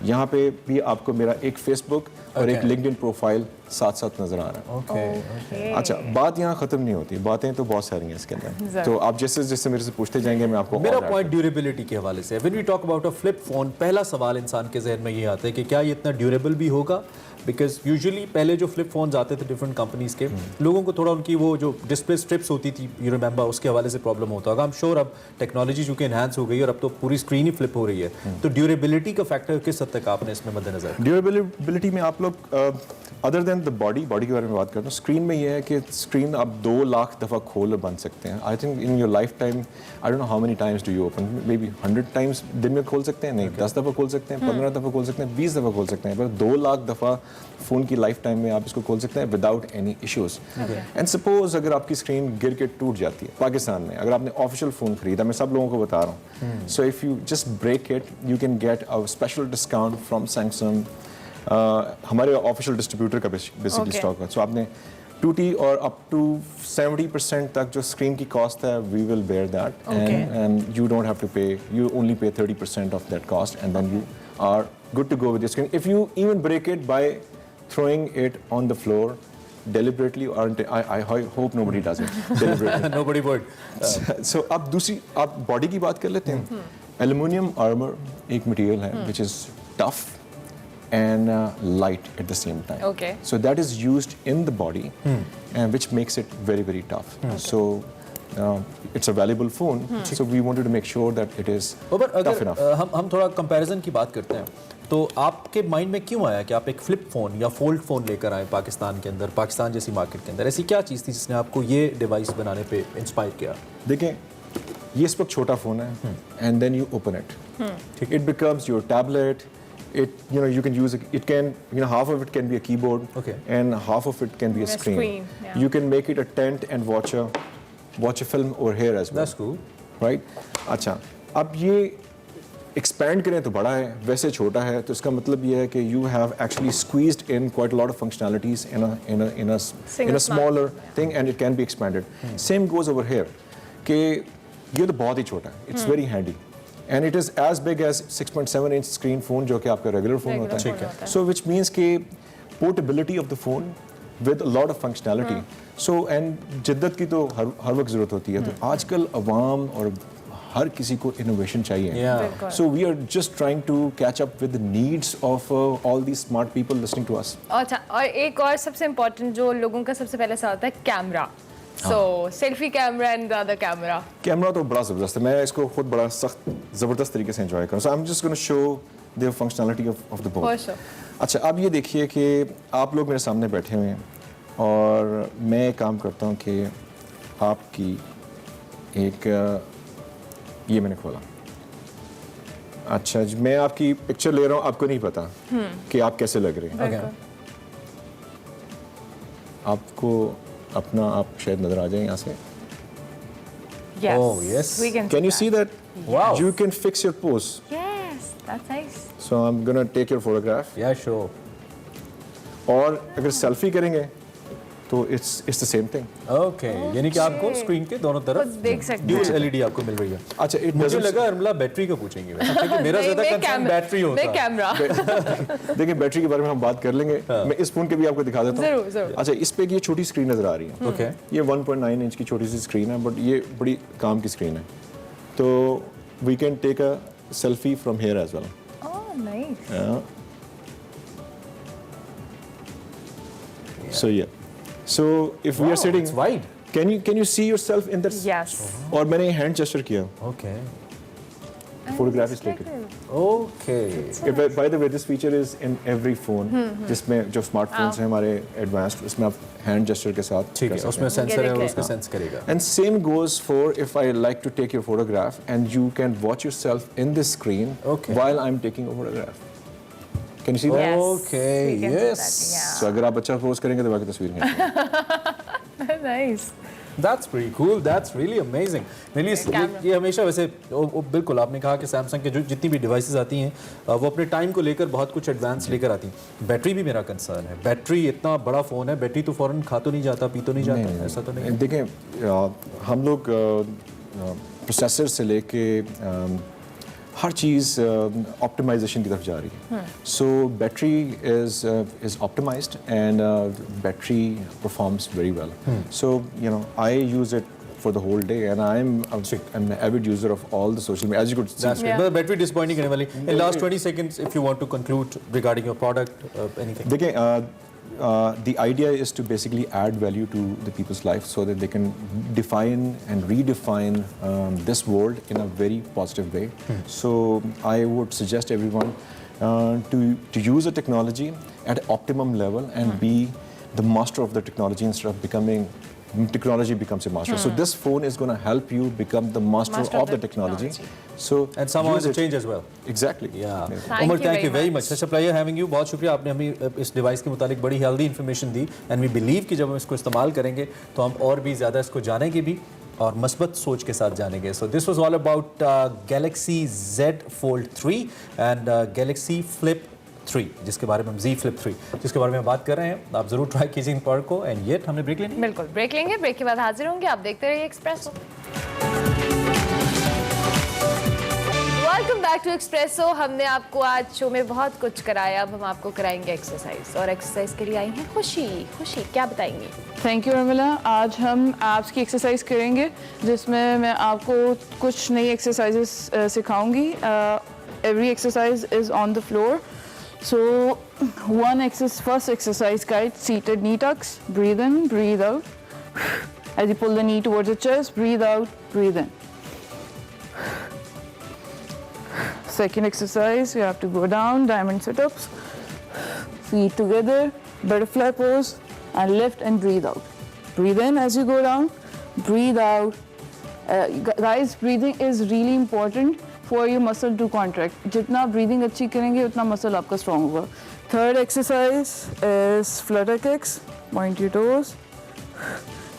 यहाँ पे भी आपको मेरा एक फेसबुक और एक लिंक्डइन प्रोफाइल साथ साथ नजर आ रहा है। अच्छा, बात यहाँ खत्म नहीं होती, बातें तो बहुत सारी हैं इसके अंदर, तो आप जैसे जैसे मेरे से पूछते जाएंगे मैं आपको। मेरा पॉइंट ड्यूरेबिलिटी के हवाले से, when we talk about a flip phone, पहला सवाल इंसान के जहन में ये आता है कि क्या ये इतना ड्यूरेबल भी होगा, बिकॉज यूजुअली पहले जो फ्लिप फोन्स आते थे डिफरेंट कंपनीज के, लोगों को थोड़ा उनकी वो जो डिस्प्ले स्ट्रिप्स होती थी, यू रिमेंबर, उसके हवाले से प्रॉब्लम होता होगा। आई एम श्योर अब टेक्नोलॉजी चूंकि एनहांस हो गई है और अब तो पूरी स्क्रीन ही फ्लिप हो रही है, तो ड्यूरेबिलिटी का फैक्टर किस हद तक आपने इसमें मद्देनजर? ड्यूरेबिलिटी में आप लोग अदर देन द बॉडी के बारे में बात करते हैं, स्क्रीन में ये है कि स्क्रीन आप 2 लाख दफ़ा खोल और बंद सकते हैं। I think in your life time, I don't know how many times do you open, may be 100 times दिन में खोल सकते हैं, नहीं 10 दफ़ा खोल सकते हैं, 15 दफ़ा खोल सकते हैं, 20 दफ़ा खोल सकते हैं, पर 2 लाख दफ़ा फ़ोन की लाइफ टाइम में आप इसको खोल सकते हैं without any issues. And suppose अगर आपकी स्क्रीन गिर के टूट जाती है पाकिस्तान में, अगर आपने ऑफिशियल फ़ोन खरीदा, मैं सब लोगों को बता रहा हूँ, so if you just break it you can get a special discount from Samsung, हमारे ऑफिशियल डिस्ट्रीब्यूटर का बेसिकली स्टॉक है। सो आपने टूटी और अप टू 70% तक जो स्क्रीन की कॉस्ट है, we will bear that, and you don't have to pay, you only pay 30% off that cost, and then you are good to go with your screen. If you even break it by throwing it on the floor deliberately, or I hope nobody does it deliberately. Nobody would. So अब दूसरी आप body की बात कर लेते हैं। Aluminium armour एक material है which is tough and light at the same time. Okay. So that is used in the body, and which makes it very very tough. So it's a valuable phone. So we wanted to make sure that it is tough enough. हम थोड़ा comparison की बात करते हैं, तो आपके mind में क्यों आया कि आप एक फ्लिप फ़ोन या फोल्ड फ़ोन लेकर आए पाकिस्तान के अंदर, पाकिस्तान जैसी मार्केट के अंदर? ऐसी क्या चीज़ थी जिसने आपको ये डिवाइस बनाने पे इंस्पायर किया? देखें, ये इस वक्त छोटा फ़ोन है, and then you open it, it becomes your tablet, it you can use it can half of it can be a keyboard, and half of it can be a screen. Yeah. You can make it a tent and watch a film over here as well. That's cool. Right? अच्छा, अब ये expand करें तो बड़ा है, वैसे छोटा है, तो इसका मतलब ये है कि you have actually squeezed in quite a lot of functionalities in a smaller thing, and it can be expanded. Same goes over here, कि ये तो बहुत ही छोटा है, it's very handy. And it is as big as 6.7 inch screen phone जो कि आपका regular phone होता है। So which means कि portability of the phone with a lot of functionality. So and जिद्दत की तो हर वक्त ज़रूरत होती है, तो आजकल अवाम और हर किसी को इनोवेशन चाहिए। So we are just trying to catch up with the needs of all these smart people listening to us. अच्छा, और एक और सबसे इम्पोर्टेंट जो लोगों का सबसे पहले सवाल होता है, camera. So selfie camera and the other camera. Camera तो बड़ा ज़बरदस्त है, मैं इसको खुद बड़ा सख्त ज़बरदस्त तरीके से एंजॉय करूँ। So I'm just going to show the functionality of the both. अच्छा, अब ये देखिए कि आप लोग मेरे सामने बैठे हुए हैं और मैं काम करता हूँ कि आपकी एक ये मैंने खोला। अच्छा, मैं आपकी पिक्चर ले रहा हूँ, आपको नहीं पता कि आप कैसे लग रहे हैं। आपको अपना आप शायद नजर आ जाए यहाँ से। Yes. Oh yes. Can you see that? Wow. You can fix your pose. Yes, that's nice. So I'm gonna take your photograph. Yeah, sure. और अगर सेल्फी करेंगे तो it's the same thing. Okay. यानी कि आपको स्क्रीन के दोनों तरफ देख सकते हैं। ड्यूल एलईडी आपको मिल रही है। अच्छा, मुझे लगा अरमला बैटरी का पूछेंगे वैसे, क्योंकि मेरा ज़्यादा कंसर्न बैटरी होता है। मैं कैमरा। देखिए, बैटरी के बारे में हम बात कर लेंगे। मैं इस फोन के भी आपको दिखा देता हूँ। जरूर। अच्छा, इस पे ये छोटी स्क्रीन नजर आ रही है। Okay. ये 1.9 इंच की छोटी सी स्क्रीन है, बट ये बड़ी काम की स्क्रीन है, तो we can take a selfie from here as well. Oh, nice. So yeah. So if we are sitting, it's wide. Can you see yourself in that? Yes. और मैंने हैंड जेस्चर किया। Okay. Photograph is taken. Okay. By the way, this feature is in every phone. जिसमें जो smartphones हैं हमारे advanced, उसमें आप hand gesture के साथ ठीक है, उसमें सेंसर है और उसका सेंस करेगा। And same goes for if I like to take your photograph, and you can watch yourself in this screen while I'm taking a photograph. Can you see that? Yes. Okay. Yes. So अगर आप अच्छा pose करेंगे तो बाकी तस्वीर नहीं। Nice. That's pretty cool. That's really amazing. मेरे लिए ये हमेशा वैसे बिल्कुल आपने कहा कि सैमसंग के जो जितनी भी डिवाइसेस आती हैं वो अपने टाइम को लेकर बहुत कुछ एडवांस लेकर आती हैं। बैटरी भी मेरा कंसर्न है। बैटरी इतना बड़ा फ़ोन है, बैटरी तो फ़ौरन खा तो नहीं जाता, पी तो नहीं जाता, ऐसा तो नहीं। देखें, हम लोग प्रोसेसर से लेके हर चीज़ ऑप्टिमाइजेशन की तरफ जा रही है। So battery is optimised and battery performs very well. So I use it for the whole day, and I'm an avid user of all the social media, as you could see. That's right. Battery disappointing करने वाली. In last 20 seconds, if you want to conclude regarding your product, anything. देखिए, the idea is to basically add value to the people's life so that they can define and redefine this world in a very positive way. So I would suggest everyone to use the technology at optimum level and be the master of the technology instead of becoming technology becomes a master. So this phone is going to help you become the master of the technology. So and somehow it's a change as well. Exactly. Yeah. Umar, thank you very much. Such a pleasure having you. बहुत शुक्रिया, आपने हमें इस device के मुतालिक बड़ी healthy information दी and we believe कि जब हम इसको इस्तेमाल करेंगे तो हम और भी ज़्यादा इसको जानेंगे भी और मस्बत सोच के साथ जानेंगे. So this was all about Galaxy Z Fold 3 and Galaxy Flip 3, जिसके बारे में हम Z Flip 3 जिसके बारे में हम बात कर रहे हैं. आप जरूर ट्राई कीजिए इन प्रोडक्ट को. एंड येट हमने ब्रेक लेनी. बिल्कुल ब्रेक लेंगे, ब्रेक के बाद हाजिर होंगे. आप देखते रहिए Expresso. Welcome back to Expresso. हमने आपको आज शो में बहुत कुछ कराया, अब हम आपको कराएंगे एक्सरसाइज. और एक्सरसाइज के लिए आई हैं खुशी. खुशी, क्या बताएंगी? Thank you Ramila. आज हम एब्स की एक्सरसाइज करेंगे जिसमें मैं आपको कुछ नई एक्सरसाइजेस सिखाऊंगी. Every exercise is on the floor. So first exercise guide, seated knee tucks. Breathe in, breathe out. As you pull the knee towards the chest, breathe out, breathe in. Second exercise, you have to go down, diamond sit-ups. Feet together, butterfly pose, and lift and breathe out. Breathe in as you go down, breathe out. Guys, breathing is really important for your muscle to contract. जितना breathing अच्छी करेंगे उतना muscle आपका strong होगा. Third exercise is flutter kicks. Point your toes.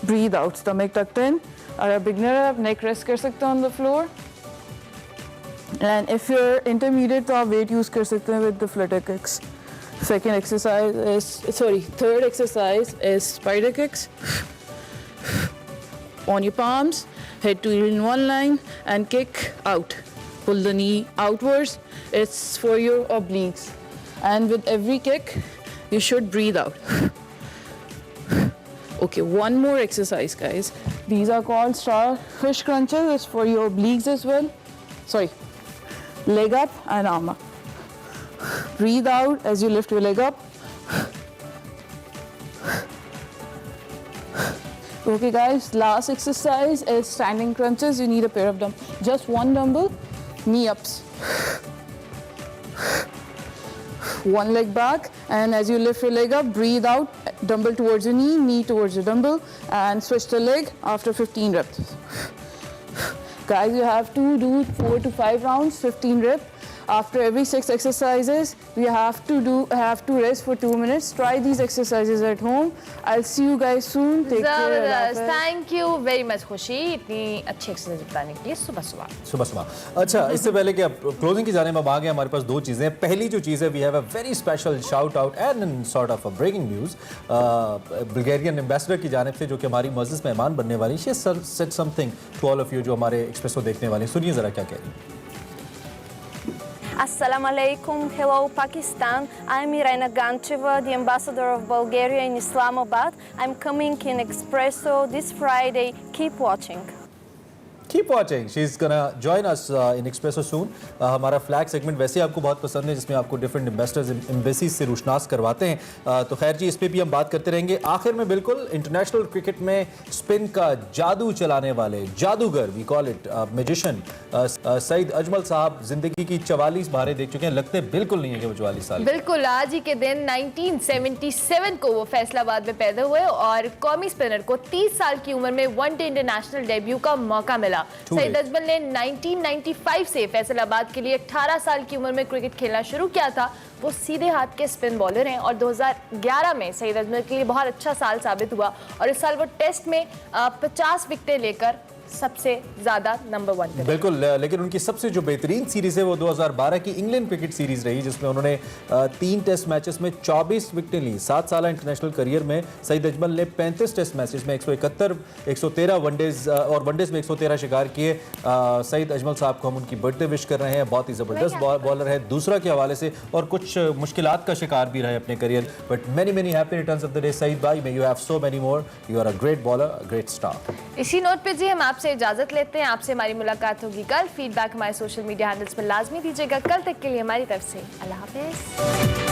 Breathe out. Stomach tucked in. अगर beginner है आप neck rest कर सकते हो on the floor. And if you're intermediate तो आप weight use कर सकते हैं with the flutter kicks. Third exercise is spider kicks. On your palms, head to in one line and kick out. Pull the knee outwards. It's for your obliques. And with every kick, you should breathe out. Okay, one more exercise, guys. These are called starfish crunches. It's for your obliques as well. Leg up and arm up. Breathe out as you lift your leg up. Okay, guys, last exercise is standing crunches. You need a pair of dumbbells. Just one dumbbell. Knee ups. One leg back, and as you lift your leg up, breathe out, dumbbell towards your knee towards your dumbbell, and switch the leg after 15 reps. Guys, you have to do 4 to 5 rounds, 15 reps. After every 6 exercises, we have to rest for 2 minutes. Try these exercises at home. I'll see you guys soon. Take care. Thank you very much, खुशी, इतनी अच्छी exercise बताने के लिए. सुबह. अच्छा, इससे पहले कि अब क्लोजिंग की जाने में आ गए, हमारे पास 2 चीज़ें हैं. पहली जो चीज़ है, we have a very special shout out and sort of a breaking news. Bulgarian ambassador की जानिब से, जो कि हमारी मुअज़्ज़ज़ मेहमान बनने वाली, she said something to all of you जो हमारे एक्सप्रेसो देखने वाले. सुनिए ज़रा क्या कह रही है. Assalamu alaikum. Hello, Pakistan. I'm Irina Gancheva, the ambassador of Bulgaria in Islamabad. I'm coming in Expresso this Friday. Keep watching. Keep watching. She's gonna join us in Expresso soon. हमारा flag segment वैसे आपको बहुत पसंद है, जिसमें आपको different investors embassies से रुशनास करवाते हैं. तो खैर जी, इस पे भी हम बात करते रहेंगे. आखिर में बिल्कुल इंटरनेशनल क्रिकेट में स्पिन का जादू चलाने वाले जादूगर, we call it magician, Saeed Ajmal साहब जिंदगी की 44 बारें देख चुके हैं. लगते बिल्कुल नहीं है कि वो 44 साल. बिल्कुल. आज ही के दिन 1977 को वो फैसलाबाद में पैदा हुए और कौमी स्पिनर को 30 साल की उम्र में वनडे इंटरनेशनल डेब्यू का मौका मिला. सईद अजमल ने 1995 से फैसलाबाद के लिए 18 साल की उम्र में क्रिकेट खेलना शुरू किया था. वो सीधे हाथ के स्पिन बॉलर हैं और 2011 में सईद अजमल के लिए बहुत अच्छा साल साबित हुआ और इस साल वो टेस्ट में 50 विकेटें लेकर सबसे ज्यादा नंबर 1 पे। बिल्कुल, लेकिन उनकी सबसे जो बेहतरीन सीरीज है वो 2012 की इंग्लैंड क्रिकेट सीरीज रही, जिसमें उन्होंने 3 टेस्ट मैचेस में 24 विकेटें ली। 7 साल इंटरनेशनल करियर में सईद अजमल ने 35 टेस्ट मैचेस में 171, 113 वनडेज और वनडेज में 113 शिकार किए। सईद अजमल साहब को हम उनकी बर्थडे विश कर रहे हैं। बहुत ही ज़बरदस्त बॉलर है दूसरा के हवाले से, और कुछ मुश्किलात का शिकार भी रहे अपने career, but many happy returns of the day Saeed भाई, may you have so many more, you are a great bowler, a great star. इसी नोट पे जी हम आपसे इजाजत लेते हैं। आपसे हमारी मुलाकात होगी कल। फीडबैक हमारे सोशल मीडिया हैंडल्स पर लाजमी दीजिएगा। कल तक के लिए हमारी तरफ से अल्लाह हाफिज।